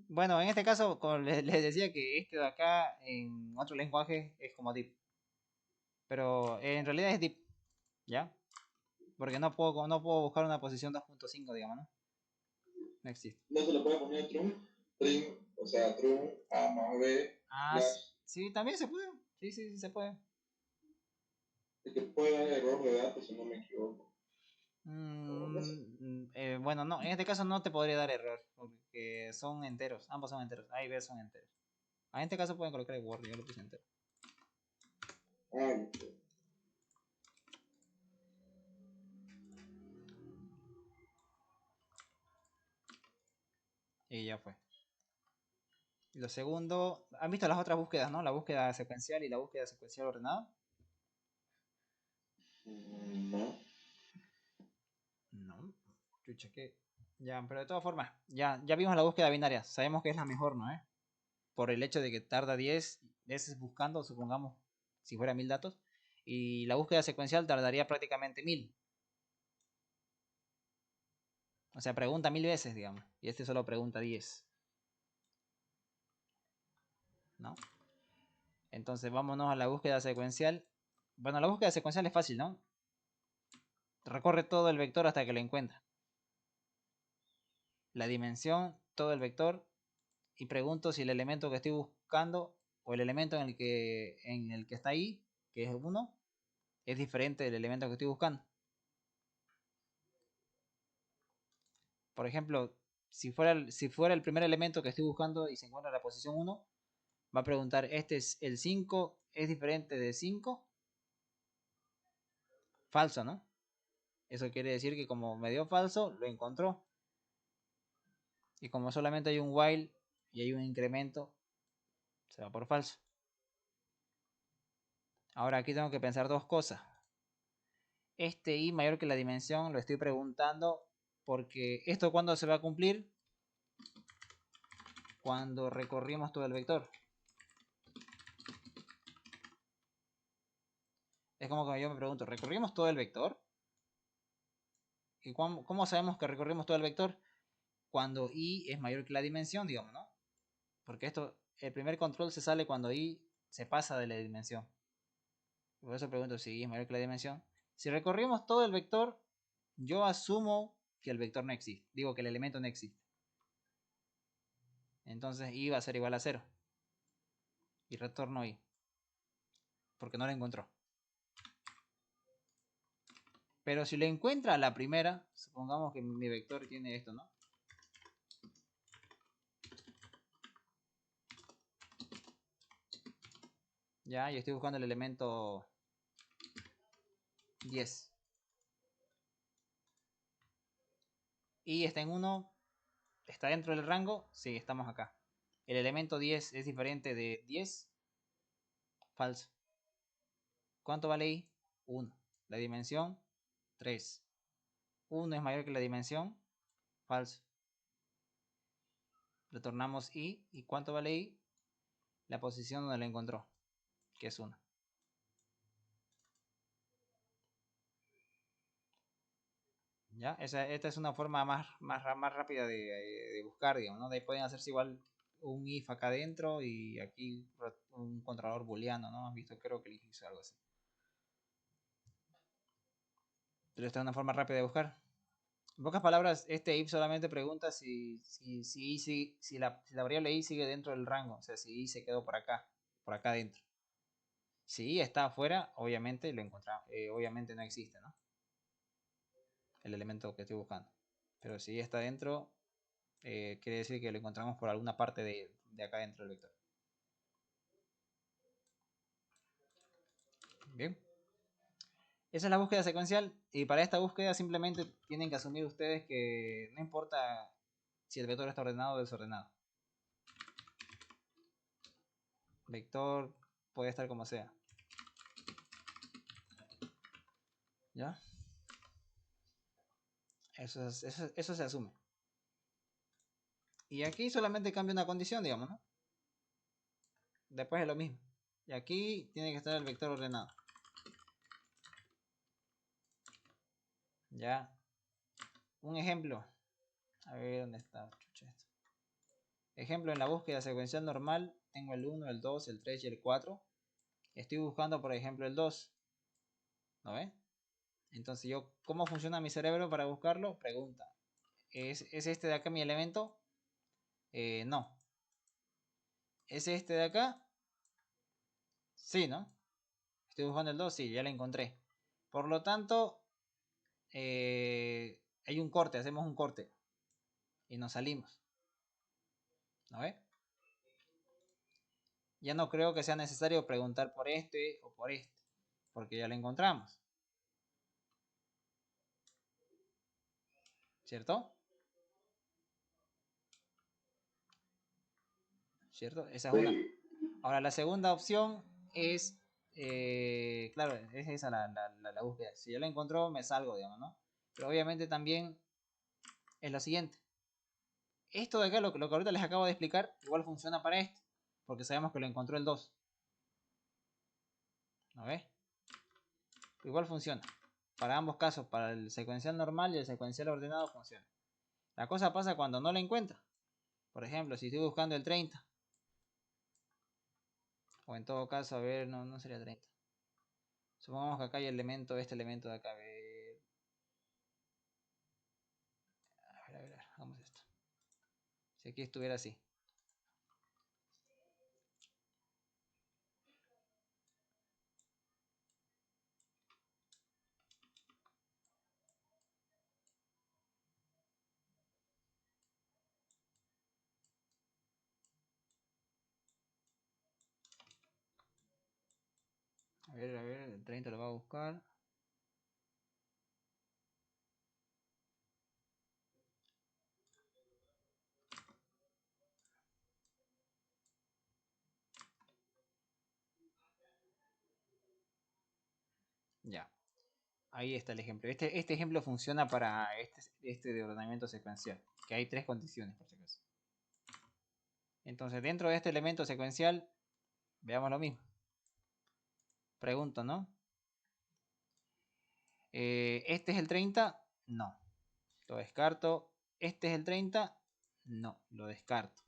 bueno, en este caso, como les decía que este de acá en otro lenguaje es como div. Pero en realidad es div, ¿ya? Porque no puedo buscar una posición 2.5, digamos, ¿no? No existe. No se le puede poner true, trim, o sea, true, A más B, Ah, slash. sí, también se puede. Sí, sí, sí, se puede. Es que puede dar error de datos si no me equivoco. No sé. Bueno, no, en este caso no te podría dar error, porque son enteros, ambos son enteros, A y B son enteros. En este caso pueden colocar el Word, yo lo puse entero. Ah, Y ya fue. Y lo segundo, ¿han visto las otras búsquedas, no? La búsqueda secuencial y la búsqueda secuencial ordenada. no. No, chucha, que. Ya, pero de todas formas, ya vimos la búsqueda binaria, sabemos que es la mejor, ¿no? Por el hecho de que tarda 10 veces buscando, supongamos, si fuera 1000 datos, y la búsqueda secuencial tardaría prácticamente 1000. O sea, pregunta 1000 veces, digamos, y este solo pregunta 10. ¿no? Entonces vámonos a la búsqueda secuencial. Bueno, la búsqueda secuencial es fácil, ¿no? Recorre todo el vector hasta que lo encuentra. La dimensión, todo el vector, y pregunto si el elemento que estoy buscando o el elemento en el que está ahí, que es 1, es diferente del elemento que estoy buscando. Por ejemplo, si fuera el primer elemento que estoy buscando y se encuentra en la posición 1, va a preguntar, ¿este es el 5? ¿Es diferente de 5? Falso, ¿no? Eso quiere decir que como me dio falso, lo encontró. Y como solamente hay un while y hay un incremento, se va por falso. Ahora aquí tengo que pensar dos cosas. Este i mayor que la dimensión lo estoy preguntando porque esto cuándo se va a cumplir, cuando recorrimos todo el vector. Es como que yo me pregunto, ¿recorrimos todo el vector? ¿Y cómo sabemos que recorrimos todo el vector? Cuando i es mayor que la dimensión, digamos, ¿no? Porque el primer control se sale cuando i se pasa de la dimensión. Por eso pregunto si i es mayor que la dimensión. Si recorrimos todo el vector, yo asumo que el vector no existe. Digo que el elemento no existe. Entonces i va a ser igual a 0. Y retorno i. Porque no lo encontró. Pero si lo encuentra a la primera, supongamos que mi vector tiene esto, ¿no? Ya, yo estoy buscando el elemento 10. Y está en 1. ¿Está dentro del rango? Sí, estamos acá. ¿El elemento 10 es diferente de 10? Falso. ¿Cuánto vale i? 1. La dimensión, 3. 1 es mayor que la dimensión. Falso. Retornamos i. ¿Y cuánto vale i? La posición donde lo encontró, que es 1. ¿Ya? Esta es una forma más rápida de buscar, digamos, ¿no? De ahí pueden hacerse igual un if acá adentro y aquí un controlador booleano, ¿no? ¿Has visto? Creo que hizo algo así. Pero esta es una forma rápida de buscar. En pocas palabras, este if solamente pregunta si la variable i sigue dentro del rango, o sea, si i se quedó por acá adentro. Si i está afuera, obviamente lo encontramos, obviamente no existe, ¿no? El elemento que estoy buscando. Pero si i está dentro, quiere decir que lo encontramos por alguna parte de acá dentro del vector. Bien. Esa es la búsqueda secuencial y para esta búsqueda simplemente tienen que asumir ustedes que no importa si el vector está ordenado o desordenado. Vector puede estar como sea. ¿Ya? Eso se asume. Y aquí solamente cambia una condición, digamos, ¿no? Después es lo mismo. Y aquí tiene que estar el vector ordenado. Ya. Un ejemplo. A ver dónde está. Chucha, esto. Ejemplo, en la búsqueda secuencial normal tengo el 1, el 2, el 3 y el 4. Estoy buscando, por ejemplo, el 2. ¿No ves? Entonces yo, ¿cómo funciona mi cerebro para buscarlo? Pregunta. ¿Es este de acá mi elemento? No. ¿Es este de acá? Sí, ¿no? Estoy buscando el 2, sí, ya lo encontré. Por lo tanto, hay un corte, hacemos un corte. Y nos salimos. ¿No ves? Ya no creo que sea necesario preguntar por este o por este. Porque ya lo encontramos. ¿Cierto? ¿Cierto? Esa es una. Sí. Ahora, la segunda opción es, claro, es esa la búsqueda. Si yo la encuentro, me salgo, digamos, ¿no? Pero obviamente también es lo siguiente. Esto de acá, lo que ahorita les acabo de explicar, igual funciona para esto. Porque sabemos que lo encontró el 2. ¿No ves? Igual funciona. Para ambos casos, para el secuencial normal y el secuencial ordenado funciona. La cosa pasa cuando no la encuentra. Por ejemplo, si estoy buscando el 30 O en todo caso, a ver, no, no sería 30. Supongamos que acá hay elemento, este elemento de acá. A ver, hagamos esto. Si aquí estuviera así. A ver, el 30 lo va a buscar. Ya, ahí está el ejemplo. Este ejemplo funciona para este de ordenamiento secuencial, que hay tres condiciones por si acaso. Entonces, dentro de este elemento secuencial, veamos lo mismo. Pregunto, ¿no? ¿Este es el 30? No. Lo descarto. ¿Este es el 30? No, lo descarto.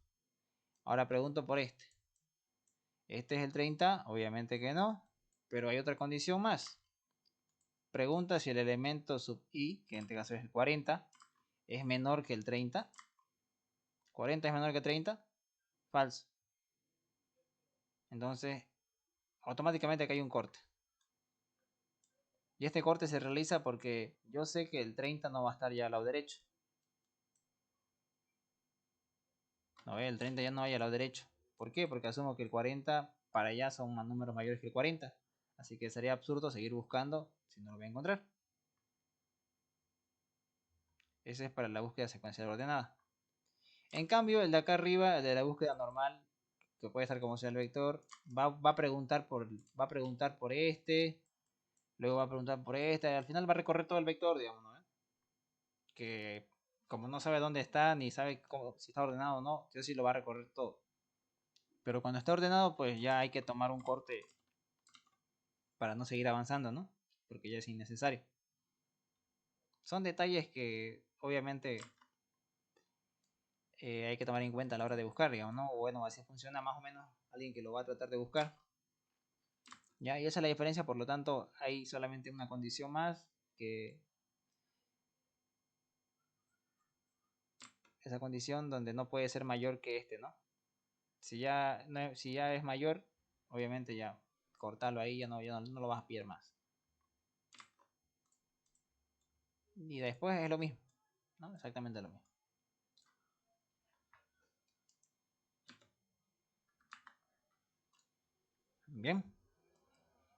Ahora pregunto por este. ¿Este es el 30? Obviamente que no. Pero hay otra condición más. Pregunta si el elemento sub i, que en este caso es el 40, es menor que el 30. ¿40 es menor que 30? Falso. Entonces, automáticamente acá hay un corte. Y este corte se realiza porque yo sé que el 30 no va a estar ya al lado derecho. No, el 30 ya no hay al lado derecho. ¿Por qué? Porque asumo que el 40 para allá son más números mayores que el 40. Así que sería absurdo seguir buscando si no lo voy a encontrar. Ese es para la búsqueda secuencial ordenada. En cambio, el de acá arriba, el de la búsqueda normal, que puede estar como sea el vector, va a preguntar por este, luego va a preguntar por este, y al final va a recorrer todo el vector, digamos, ¿no? Que como no sabe dónde está, ni sabe si está ordenado o no, yo sí lo va a recorrer todo. Pero cuando está ordenado, pues ya hay que tomar un corte para no seguir avanzando, ¿no? Porque ya es innecesario. Son detalles que obviamente hay que tomar en cuenta a la hora de buscar, digamos, ¿no? Bueno, así funciona más o menos alguien que lo va a tratar de buscar. ¿Ya? Y esa es la diferencia, por lo tanto, hay solamente una condición más, que esa condición donde no puede ser mayor que este, ¿no? Si ya es mayor, obviamente ya cortarlo ahí, ya no lo vas a pillar más. Y después es lo mismo, ¿no? Exactamente lo mismo. Bien.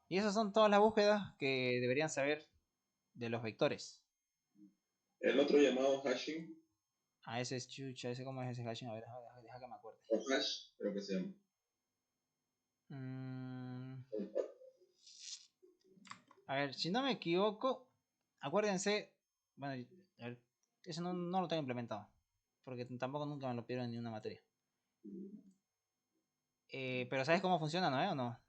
Y esas son todas las búsquedas que deberían saber de los vectores. El otro llamado hashing, A ese es chucha, ese cómo es ese hashing, a ver, deja que me acuerde. o hash, creo que se llama. Mm, a ver, si no me equivoco, acuérdense, bueno, a ver, eso no lo tengo implementado, porque tampoco nunca me lo pidieron en ninguna materia. Pero ¿sabes cómo funciona, no? ¿O no?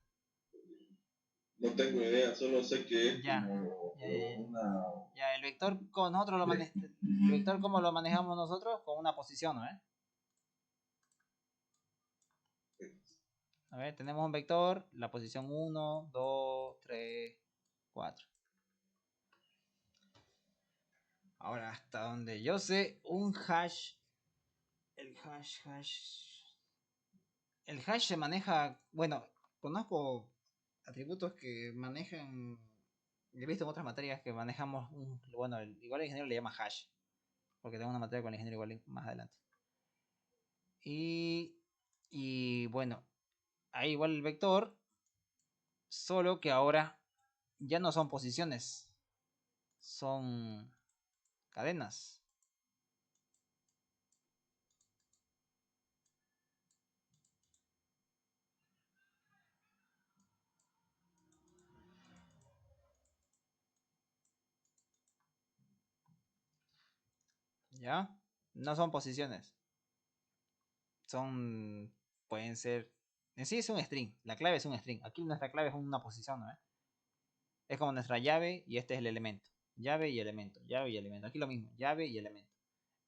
No tengo idea, solo sé que es Ya, como ya, ya, ya. una... Ya, el vector con nosotros el vector cómo lo manejamos nosotros con una posición, ¿no? A ver, tenemos un vector, la posición 1, 2, 3, 4. Ahora, hasta donde yo sé, un hash. El hash. El hash se maneja. Bueno, conozco atributos que manejan. He visto en otras materias que manejamos un. Bueno, igual el ingeniero le llama hash. Porque tengo una materia con el ingeniero igual más adelante. Y bueno, hay igual el vector. Solo que ahora ya no son posiciones. Son cadenas. ¿Ya? No son posiciones. Son. Pueden ser. En sí es un string. La clave es un string. Aquí nuestra clave es una posición, ¿no? Es como nuestra llave y este es el elemento. Llave y elemento. Llave y elemento. Aquí lo mismo. Llave y elemento.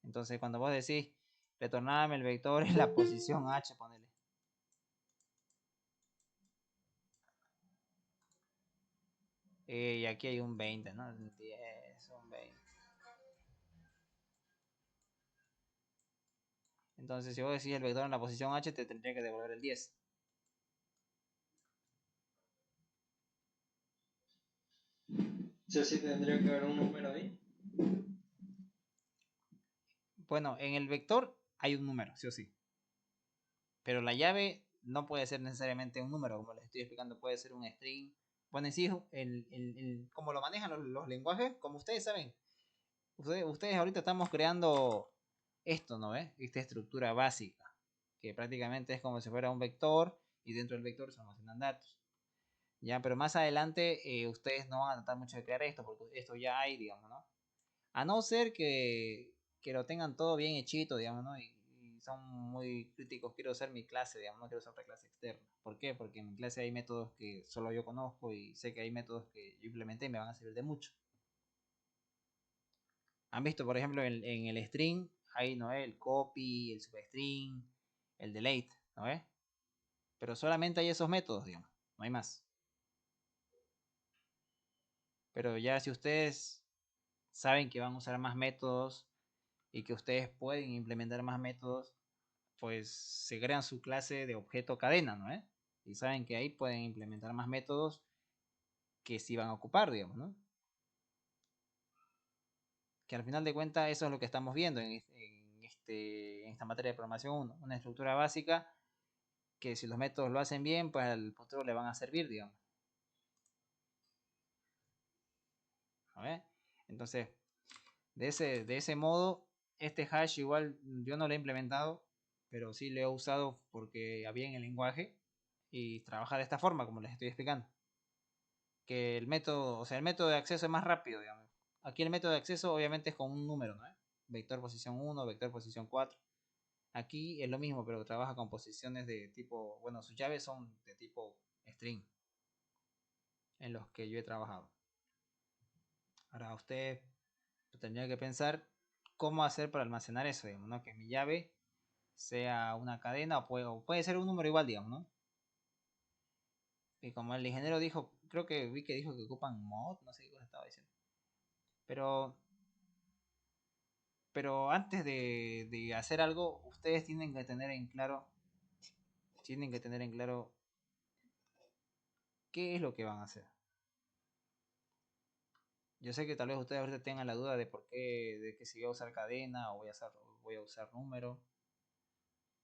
Entonces cuando vos decís retorname el vector en la posición H, ponele. Y aquí hay un 20, ¿no? Un 10, un 20. Entonces, si vos decís el vector en la posición H, te tendría que devolver el 10. Sí, sí tendría que haber un número ahí. Bueno, en el vector hay un número, sí o sí. Pero la llave no puede ser necesariamente un número, como les estoy explicando, puede ser un string. Bueno, en sí, como lo manejan los lenguajes, como ustedes saben, ustedes ahorita estamos creando esto, ¿no ves? Esta estructura básica, que prácticamente es como si fuera un vector y dentro del vector se almacenan datos. Ya, pero más adelante ustedes no van a tratar mucho de crear esto, porque esto ya hay, digamos, ¿no? A no ser que lo tengan todo bien hechito, digamos, ¿no? Y son muy críticos, quiero hacer mi clase, digamos, no quiero usar otra clase externa. ¿Por qué? Porque en mi clase hay métodos que solo yo conozco y sé que hay métodos que yo implementé y me van a servir de mucho. Han visto, por ejemplo, en el string, hay, ¿no? El copy, el substring, el delete, ¿no ves? Pero solamente hay esos métodos, digamos, no hay más. Pero ya si ustedes saben que van a usar más métodos y que ustedes pueden implementar más métodos, pues se crean su clase de objeto cadena, ¿no? Y saben que ahí pueden implementar más métodos que sí van a ocupar, digamos, ¿no? Que al final de cuentas eso es lo que estamos viendo en esta materia de programación 1, una estructura básica que si los métodos lo hacen bien, pues al futuro le van a servir, digamos. ¿No? Entonces, de ese modo, este hash igual yo no lo he implementado, pero sí lo he usado porque había en el lenguaje y trabaja de esta forma, como les estoy explicando. Que el método, o sea, el método de acceso es más rápido, digamos. Aquí el método de acceso obviamente es con un número, ¿no? Vector posición 1, vector posición 4. Aquí es lo mismo, pero trabaja con posiciones de tipo, bueno, sus llaves son de tipo string, en los que yo he trabajado. Ahora usted tendría que pensar cómo hacer para almacenar eso, digamos, ¿no? Que mi llave sea una cadena o puede ser un número igual, digamos, ¿no? Y como el ingeniero dijo, creo que vi que dijo que ocupan mod, no sé qué cosa estaba diciendo. Pero Pero antes de hacer algo, ustedes tienen que tener en claro qué es lo que van a hacer. Yo sé que tal vez ustedes ahorita tengan la duda de por qué, de que si voy a usar cadena o voy a usar número.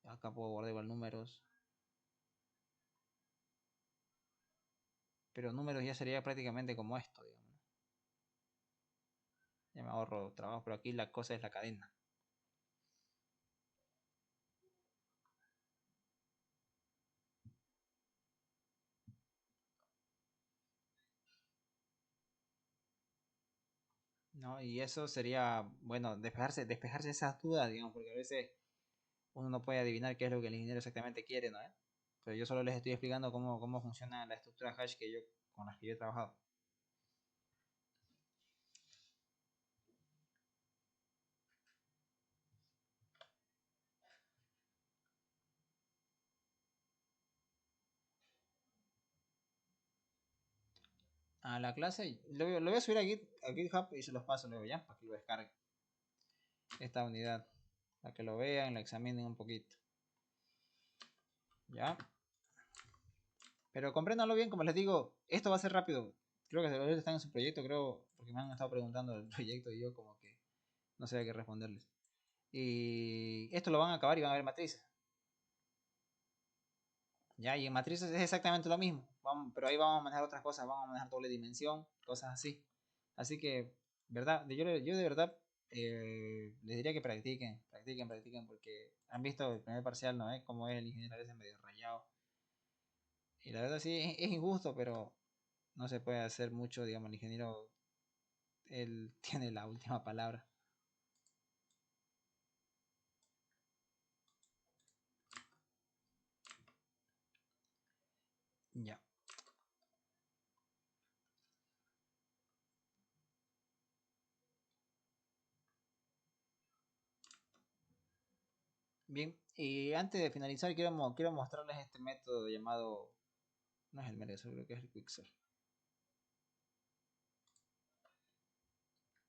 Acá puedo guardar igual números. Pero números ya sería prácticamente como esto, digamos. Ya me ahorro trabajo, pero aquí la cosa es la cadena. ¿No? Y eso sería, bueno, despejarse esas dudas, digamos, porque a veces uno no puede adivinar qué es lo que el ingeniero exactamente quiere, ¿no? Pero yo solo les estoy explicando cómo funciona la estructura hash con las que yo he trabajado. A la clase, lo voy a subir a GitHub y se los paso luego ya, para que lo descarguen. Esta unidad, para que lo vean, lo examinen un poquito. ¿Ya? Pero compréndanlo bien, como les digo, esto va a ser rápido. Creo que ahorita están en su proyecto, creo, porque me han estado preguntando del proyecto y yo como que no sé qué responderles. Y esto lo van a acabar y van a ver matrices. Ya, y en matrices es exactamente lo mismo. Pero ahí vamos a manejar otras cosas, vamos a manejar doble dimensión, cosas así. Así que, ¿verdad? Yo de verdad les diría que practiquen, porque han visto el primer parcial, ¿no? Como es el ingeniero a veces medio rayado. Y la verdad sí, es injusto, pero no se puede hacer mucho, digamos, el ingeniero, él tiene la última palabra. Ya. Bien, y antes de finalizar, quiero mostrarles este método llamado, no es el merecer, creo que es el Quixel.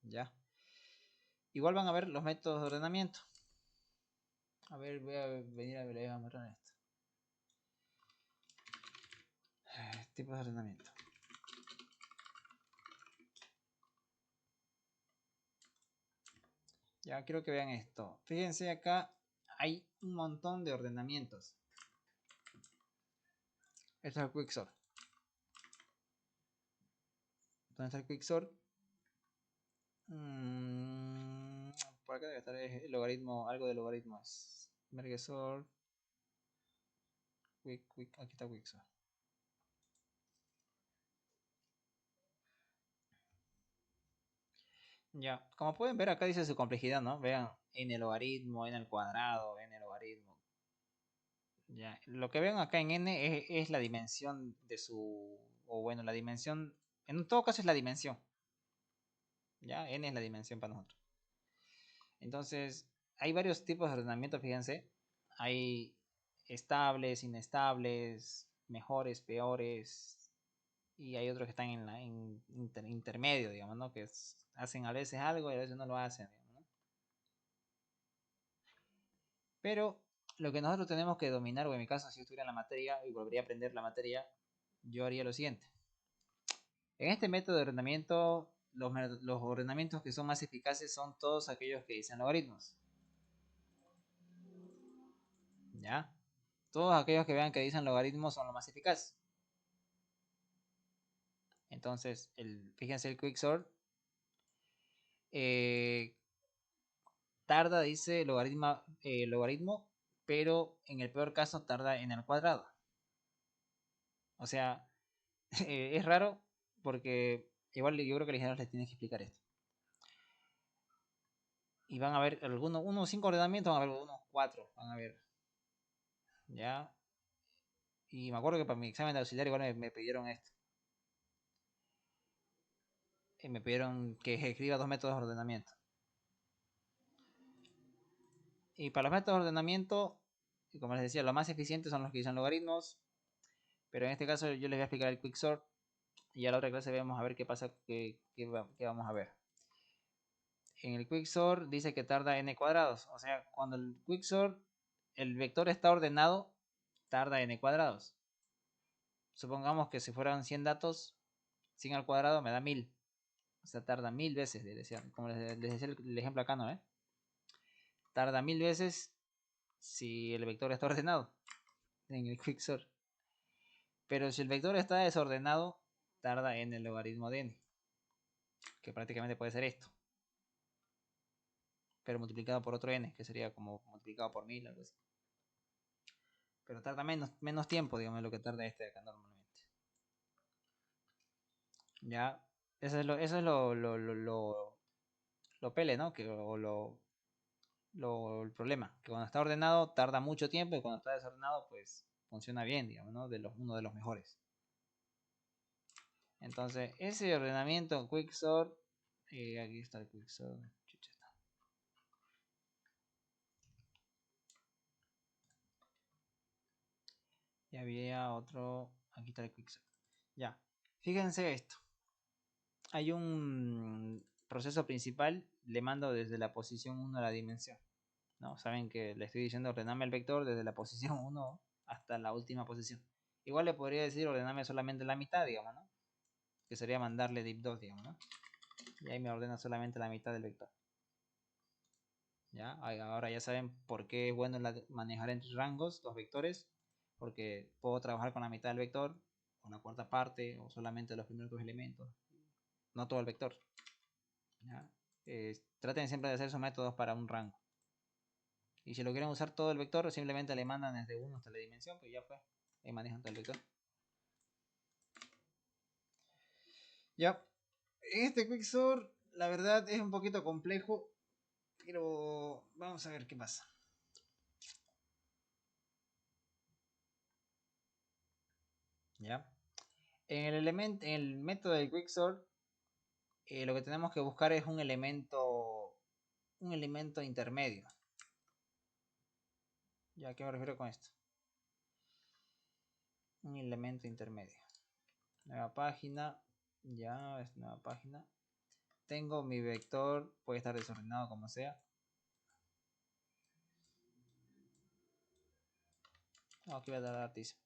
Ya. Igual van a ver los métodos de ordenamiento. A ver, voy a venir a ver, a mostrar esto. Tipos de ordenamiento. Ya quiero que vean esto. Fíjense acá, hay un montón de ordenamientos. Esto es el Quicksort. ¿Dónde está el Quicksort? Por acá debe estar el logaritmo, algo de logaritmo es. Mergesort. Aquí está Quicksort. Ya, como pueden ver acá dice su complejidad, ¿no? Vean, n logaritmo, n al cuadrado, n logaritmo. Ya, lo que ven acá en n es la dimensión de su, o bueno, la dimensión, en todo caso es la dimensión. Ya, n es la dimensión para nosotros. Entonces, hay varios tipos de ordenamiento, fíjense. Hay estables, inestables, mejores, peores. Y hay otros que están en la intermedio, digamos, ¿no? Que hacen a veces algo y a veces no lo hacen, digamos, ¿no? Pero lo que nosotros tenemos que dominar, o en mi caso, si yo estuviera en la materia y volvería a aprender la materia, yo haría lo siguiente. En este método de ordenamiento, los ordenamientos que son más eficaces son todos aquellos que dicen logaritmos. ¿Ya? Todos aquellos que vean que dicen logaritmos son los más eficaces. Entonces, fíjense el quicksort. Tarda, dice logaritmo, pero en el peor caso tarda en el cuadrado. O sea, es raro porque igual yo creo que los ingenieros les tienen que explicar esto. Y van a ver unos 5 ordenamientos, van a ver unos 4, van a ver. ¿Ya? Y me acuerdo que para mi examen de auxiliar igual me pidieron esto. Y me pidieron que escriba 2 métodos de ordenamiento. Y para los métodos de ordenamiento, como les decía, los más eficientes son los que dicen logaritmos. Pero en este caso yo les voy a explicar el quicksort. Y a la otra clase vamos a ver qué pasa, qué vamos a ver. En el quicksort dice que tarda n cuadrados. O sea, cuando el quicksort, el vector está ordenado, tarda n cuadrados. Supongamos que si fueran 100 datos, 100 al cuadrado me da 1000. O sea, tarda 1000 veces. Como les decía el ejemplo acá, ¿no? Tarda 1000 veces si el vector está ordenado en el quicksort. Pero si el vector está desordenado, tarda en el logaritmo de n. Que prácticamente puede ser esto. Pero multiplicado por otro n, que sería como multiplicado por 1000, algo así. Pero tarda menos tiempo, digamos, lo que tarda este de acá normalmente. Ya, eso es lo pele, ¿no? El problema. Que cuando está ordenado tarda mucho tiempo y cuando está desordenado, pues funciona bien, digamos, ¿no? Uno de los mejores. Entonces, ese ordenamiento quicksort, aquí está el quicksort. Y había otro, aquí está el quicksort. Ya, fíjense esto. Hay un proceso principal, le mando desde la posición 1 a la dimensión. ¿No? Saben que le estoy diciendo ordename el vector desde la posición 1 hasta la última posición. Igual le podría decir ordename solamente la mitad, digamos, ¿no? Que sería mandarle div2, digamos, ¿no? Y ahí me ordena solamente la mitad del vector. ¿Ya? Ahora ya saben por qué es bueno manejar entre rangos los vectores. Porque puedo trabajar con la mitad del vector, o la cuarta parte, o solamente los primeros 2 elementos. No todo el vector. ¿Ya? Traten siempre de hacer sus métodos para un rango. Y si lo quieren usar todo el vector, simplemente le mandan desde 1 hasta la dimensión, que ya fue. Ahí manejan todo el vector. Ya. Este quicksort, la verdad, es un poquito complejo. Pero vamos a ver qué pasa. Ya. En el método del quicksort, lo que tenemos que buscar es un elemento intermedio. ¿Ya a qué me refiero con esto? Un elemento intermedio. Nueva página. Ya, es nueva página. tengo mi vector, puede estar desordenado como sea. No, aquí va a dar artísimo.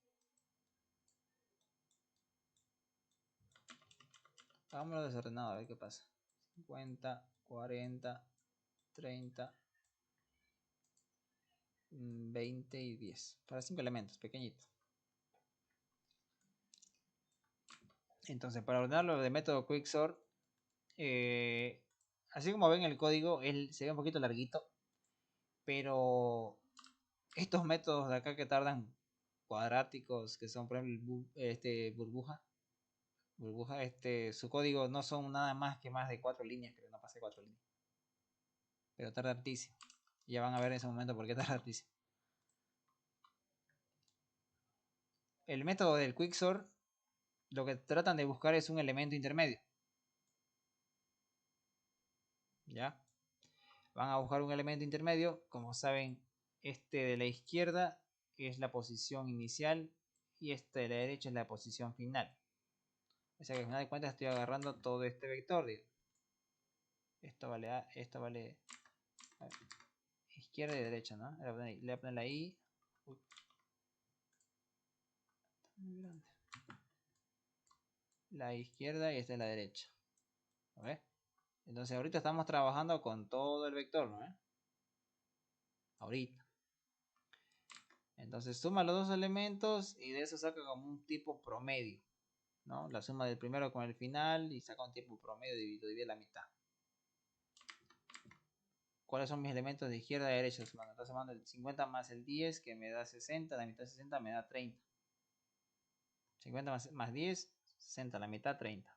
Hagámoslo desordenado, a ver qué pasa. 50, 40, 30, 20 y 10. Para 5 elementos, pequeñito. Entonces, para ordenarlo de método quicksort, así como ven el código, él se ve un poquito larguito, pero estos métodos de acá que tardan cuadráticos, que son por ejemplo burbuja, su código no son nada más que más de 4 líneas, creo, no pasé 4 líneas, pero tarda hartísimo. Ya van a ver en ese momento por qué tarda hartísimo. El método del quicksort, lo que tratan de buscar es un elemento intermedio. ¿Ya? Van a buscar un elemento intermedio. Como saben, este de la izquierda es la posición inicial y este de la derecha es la posición final. O sea que al final de cuentas estoy agarrando todo este vector. Digo. Esto vale A, esto vale a izquierda y derecha, ¿no? Le voy a poner la I. Uy. Está muy grande. La izquierda y esta es la derecha. ¿Ves? Entonces ahorita estamos trabajando con todo el vector, ¿no? Ahorita. Entonces suma los dos elementos y de eso saca como un tipo promedio, ¿no? La suma del primero con el final y saca un tipo promedio y lo divide a la mitad. ¿Cuáles son mis elementos de izquierda a derecha? Está sumando el 50 más el 10 que me da 60, la mitad de 60 me da 30. 50 más 10, 60, la mitad 30.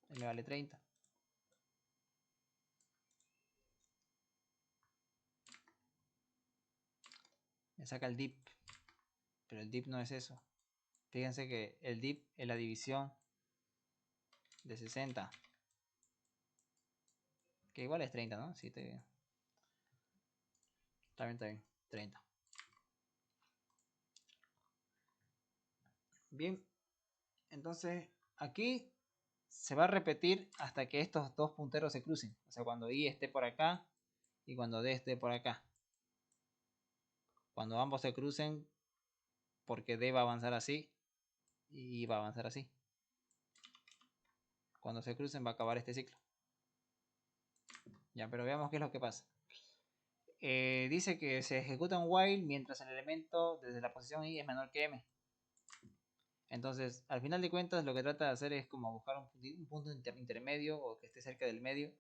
Me vale 30. Me saca el dip. Pero el dip no es eso. Fíjense que el dip es la división de 60. Que igual es 30, ¿no? Sí, está bien. Está bien, está bien. 30. Bien. Entonces, aquí se va a repetir hasta que estos dos punteros se crucen. O sea, cuando I esté por acá y cuando D esté por acá. Cuando ambos se crucen, porque D va a avanzar así y I va a avanzar así. Cuando se crucen va a acabar este ciclo. Ya, pero veamos qué es lo que pasa. Dice que se ejecuta un while mientras el elemento desde la posición I es menor que M. Entonces, al final de cuentas, lo que trata de hacer es como buscar un punto intermedio o que esté cerca del medio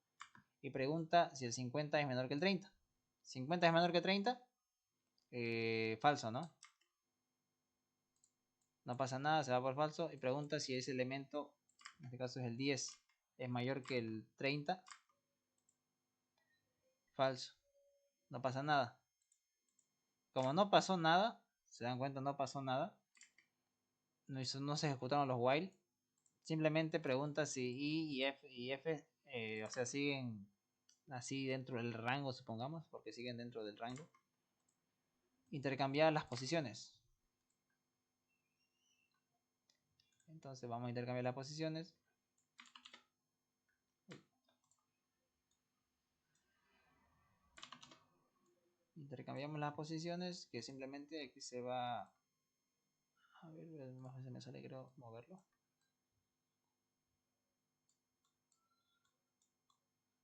y pregunta si el 50 es menor que el 30. 50 es menor que 30, falso, ¿no? No pasa nada, se va por falso y pregunta si ese elemento, en este caso es el 10, es mayor que el 30. Falso, no pasa nada. Como no pasó nada, se dan cuenta, no pasó nada, no se ejecutaron los while, simplemente pregunta si I y F, o sea, siguen así dentro del rango, supongamos, porque siguen dentro del rango. Intercambiar las posiciones. Entonces vamos a intercambiar las posiciones. Intercambiamos las posiciones, que simplemente aquí se va... A ver, más veces me sale, creo, moverlo.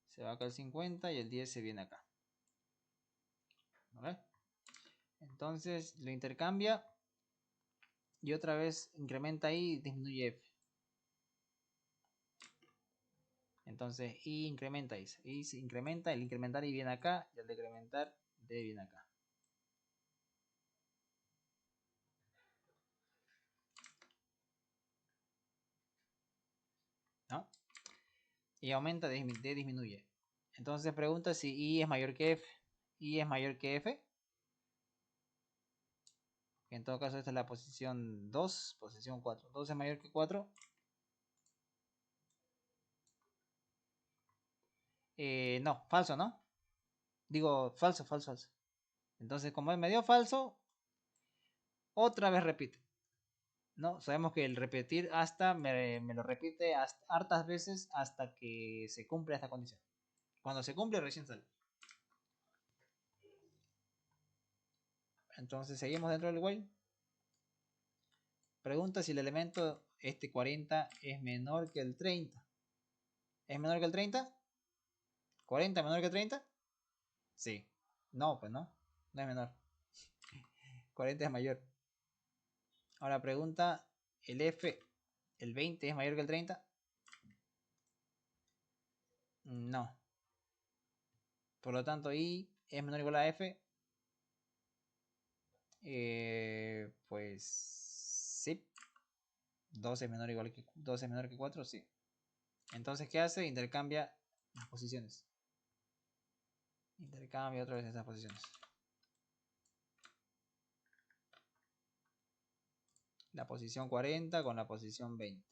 Se va acá el 50 y el 10 se viene acá. ¿Vale? Entonces lo intercambia y otra vez incrementa y disminuye F. Entonces I incrementa y se incrementa, el incrementar y viene acá y el decrementar D viene acá. ¿No? Y aumenta, D disminuye. Entonces pregunta si I es mayor que F. I es mayor que F. En todo caso esta es la posición 2, posición 4. 2 es mayor que 4. No, falso, ¿no? Digo, falso, falso, falso. Entonces como me dio falso, otra vez repite. No, sabemos que el repetir hasta me lo repite hartas veces hasta que se cumple esta condición. Cuando se cumple recién sale. Entonces seguimos dentro del while. Pregunta si el elemento este 40 es menor que el 30. ¿Es menor que el 30? ¿40 menor que 30? Sí. No, pues no. No es menor. 40 es mayor. Ahora pregunta, ¿el F, el 20 es mayor que el 30? No. Por lo tanto, I es menor o igual a F. Pues sí. 12 es menor igual que 12 es menor que 4, sí. Entonces, ¿qué hace? Intercambia las posiciones. Intercambia otra vez estas posiciones. La posición 40 con la posición 20.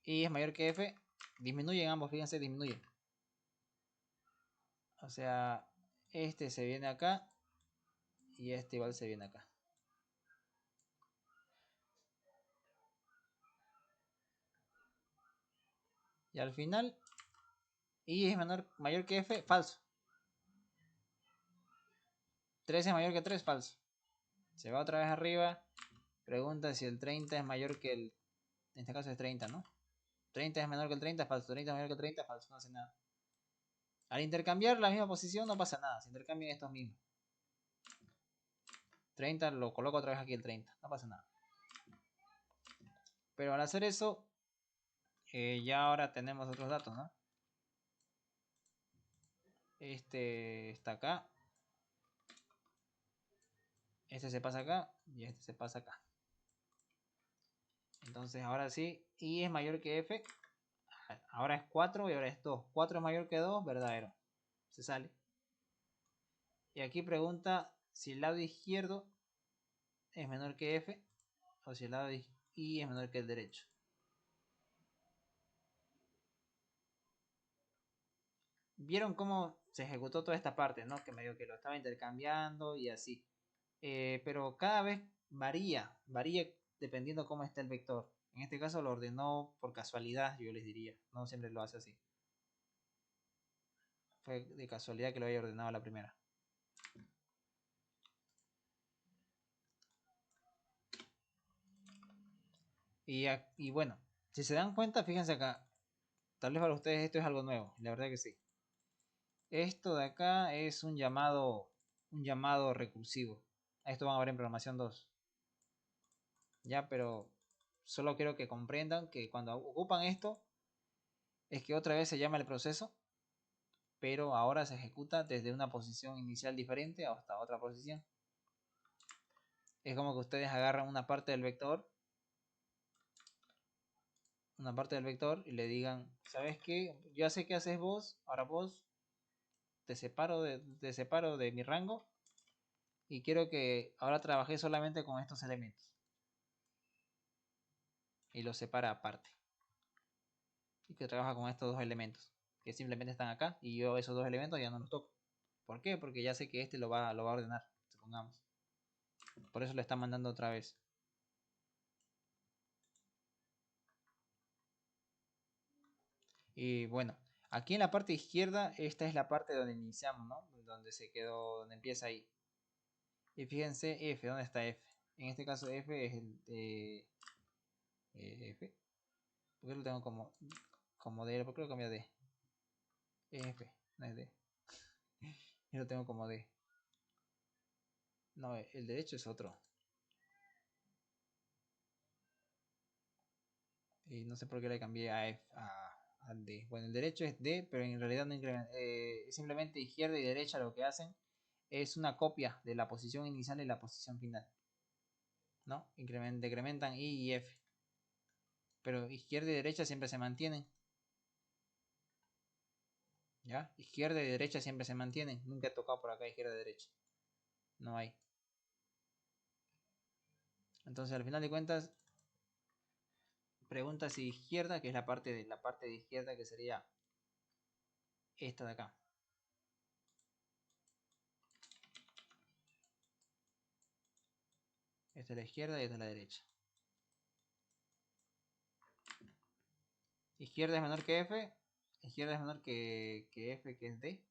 Y es mayor que F. Disminuyen ambos, fíjense, disminuyen. O sea, este se viene acá. Y este igual se viene acá. Y al final, I es mayor que F, falso. 3 es mayor que 3, falso. Se va otra vez arriba. Pregunta si el 30 es mayor que el... En este caso es 30, ¿no? 30 es menor que el 30, falso. 30 es mayor que el 30, falso. No hace nada. Al intercambiar la misma posición no pasa nada. Se intercambian estos mismos. 30 lo coloco otra vez aquí el 30. No pasa nada. Pero al hacer eso, ya ahora tenemos otros datos, ¿no? Este está acá. Este se pasa acá. Y este se pasa acá. Entonces ahora sí. I es mayor que F. Ahora es 4 y ahora es 2. 4 es mayor que 2, verdadero. Se sale. Y aquí pregunta si el lado izquierdo es menor que F o si el lado Y es menor que el derecho. Vieron cómo se ejecutó toda esta parte, ¿no? Que medio que lo estaba intercambiando y así. Pero cada vez varía dependiendo cómo está el vector. En este caso lo ordenó por casualidad, yo les diría. No siempre lo hace así. Fue de casualidad que lo haya ordenado a la primera. Y bueno, si se dan cuenta, fíjense acá. Tal vez para ustedes esto es algo nuevo, la verdad que sí. Esto de acá es un llamado recursivo. A esto van a ver en programación 2. Ya, pero solo quiero que comprendan que cuando ocupan esto es que otra vez se llama el proceso, pero ahora se ejecuta desde una posición inicial diferente hasta otra posición. Es como que ustedes agarran una parte del vector y le digan, ¿sabes qué? Yo sé qué haces vos, ahora vos te separo de mi rango y quiero que ahora trabajes solamente con estos elementos. Y los separa aparte. Y que trabaja con estos dos elementos, que simplemente están acá y yo esos dos elementos ya no los toco. ¿Por qué? Porque ya sé que este lo va a ordenar, supongamos. Por eso lo está mandando otra vez. Y bueno, aquí en la parte izquierda, esta es la parte donde iniciamos, ¿no? Donde se quedó, donde empieza ahí. Y fíjense F, ¿dónde está F? En este caso F es el de F. ¿Por qué lo tengo como D? ¿Por qué lo cambio a D? F, no es D. Yo lo tengo como D. No, el derecho es otro. Y no sé por qué le cambié a F a D. Bueno, el derecho es D, pero en realidad no incrementa. Simplemente izquierda y derecha lo que hacen es una copia de la posición inicial y la posición final. ¿No? Decrementan I y F. Pero izquierda y derecha siempre se mantienen. ¿Ya? Izquierda y derecha siempre se mantienen. Nunca he tocado por acá izquierda y derecha. No hay. Entonces al final de cuentas, pregunta si izquierda, que es la parte de izquierda, que sería esta de acá. Esta es la izquierda y esta es la derecha. Izquierda es menor que F. Izquierda es menor que F, que es D.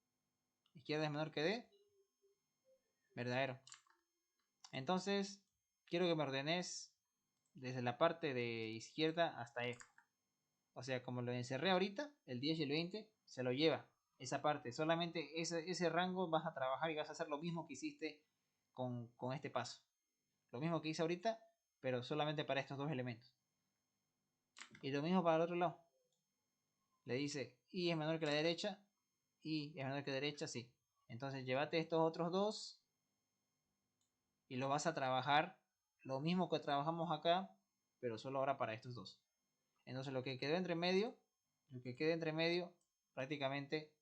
Izquierda es menor que D. Verdadero. Entonces, quiero que me ordenes desde la parte de izquierda hasta F. O sea, como lo encerré ahorita, el 10 y el 20 se lo lleva esa parte. Solamente ese rango vas a trabajar y vas a hacer lo mismo que hiciste con este paso. Lo mismo que hice ahorita, pero solamente para estos dos elementos. Y lo mismo para el otro lado. Le dice y es menor que la derecha, y es menor que derecha, sí. Entonces llévate estos otros dos y lo vas a trabajar lo mismo que trabajamos acá, pero solo ahora para estos dos. Entonces lo que quedó entre medio, lo que quede entre medio, prácticamente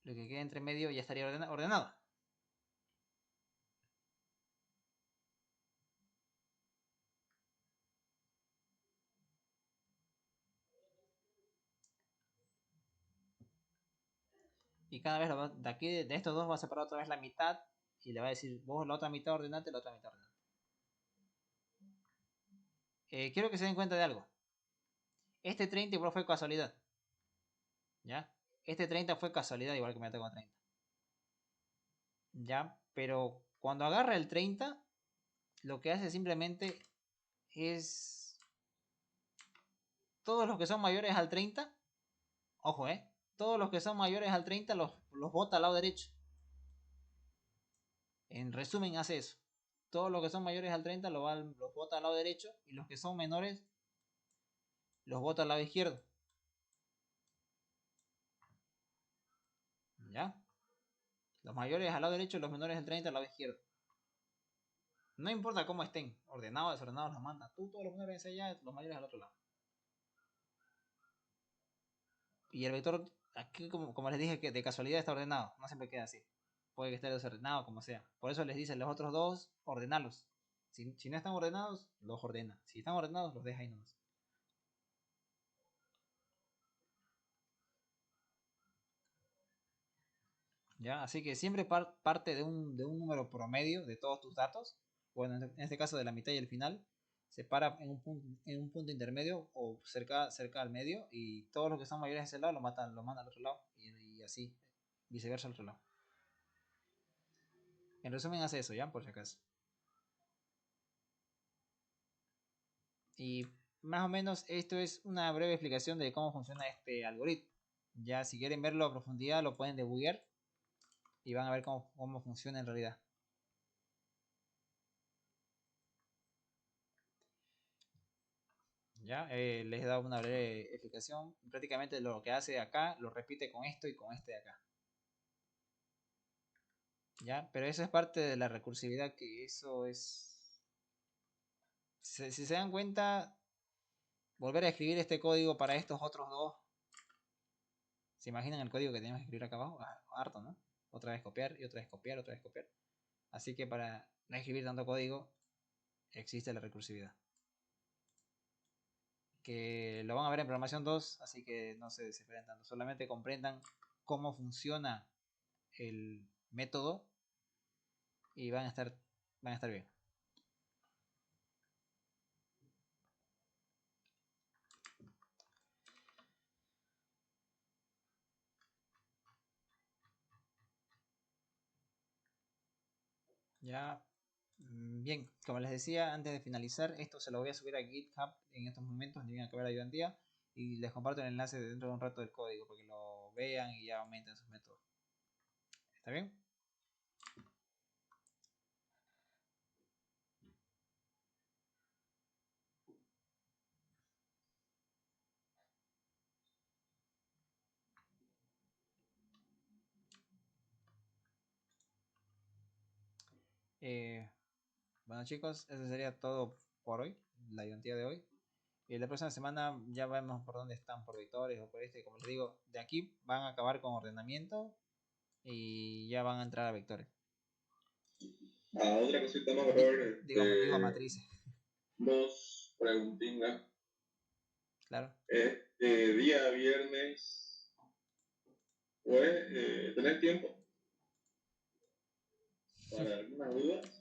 lo que quede entre medio ya estaría ordenado. Y cada vez de aquí, de estos dos, va a separar otra vez la mitad y le va a decir, vos la otra mitad ordenate, la otra mitad ordenate. Quiero que se den cuenta de algo. Este 30 igual fue casualidad. ¿Ya? Este 30 fue casualidad igual que me tengo 30. ¿Ya? Pero cuando agarra el 30, lo que hace simplemente es... Todos los que son mayores al 30, ojo, todos los que son mayores al 30 los bota al lado derecho. En resumen, hace eso. Todos los que son mayores al 30 los bota al lado derecho y los que son menores los bota al lado izquierdo. ¿Ya? Los mayores al lado derecho y los menores al 30 al lado izquierdo. No importa cómo estén, ordenados o desordenados los manda. Tú todos los menores allá, los mayores al otro lado. Y el vector, aquí como les dije, que de casualidad está ordenado. No siempre queda así. Puede que esté desordenado, como sea. Por eso les dicen los otros dos, ordenalos. Si no están ordenados, los ordena. Si están ordenados, los deja ahí nomás. ¿Ya? Así que siempre parte de un número promedio de todos tus datos. Bueno, en este caso de la mitad y el final. Se para en un punto intermedio o cerca al medio. Y todos los que son mayores de ese lado lo mandan al otro lado. Y así, viceversa al otro lado. En resumen hace eso, ¿ya? Por si acaso. Y más o menos esto es una breve explicación de cómo funciona este algoritmo. Ya si quieren verlo a profundidad lo pueden debuggar y van a ver cómo funciona en realidad. Ya, les he dado una breve explicación. Prácticamente lo que hace acá lo repite con esto y con este de acá. Ya, pero eso es parte de la recursividad, que eso es... Si se dan cuenta, volver a escribir este código para estos otros dos. ¿Se imaginan el código que tenemos que escribir acá abajo? Harto, ¿no? Otra vez copiar y otra vez copiar, otra vez copiar. Así que para no escribir tanto código, existe la recursividad. Que lo van a ver en programación 2, así que no se desesperen tanto. Solamente comprendan cómo funciona el método y van a estar bien. Ya, bien, como les decía antes de finalizar, esto se lo voy a subir a GitHub en estos momentos, tienen que ver ayudantía, y les comparto el enlace dentro de un rato del código para que lo vean y ya aumenten sus métodos. ¿Está bien? Bueno chicos, eso sería todo por hoy, la ayudantía de hoy. Y la próxima semana ya vemos por dónde están, por vectores o por este. Como les digo, de aquí van a acabar con ordenamiento y ya van a entrar a vectores. Otra cosita más, brother. Digo a matrices. Dos preguntitas. Claro. Día viernes, pues, ¿tenés tiempo para algunas dudas?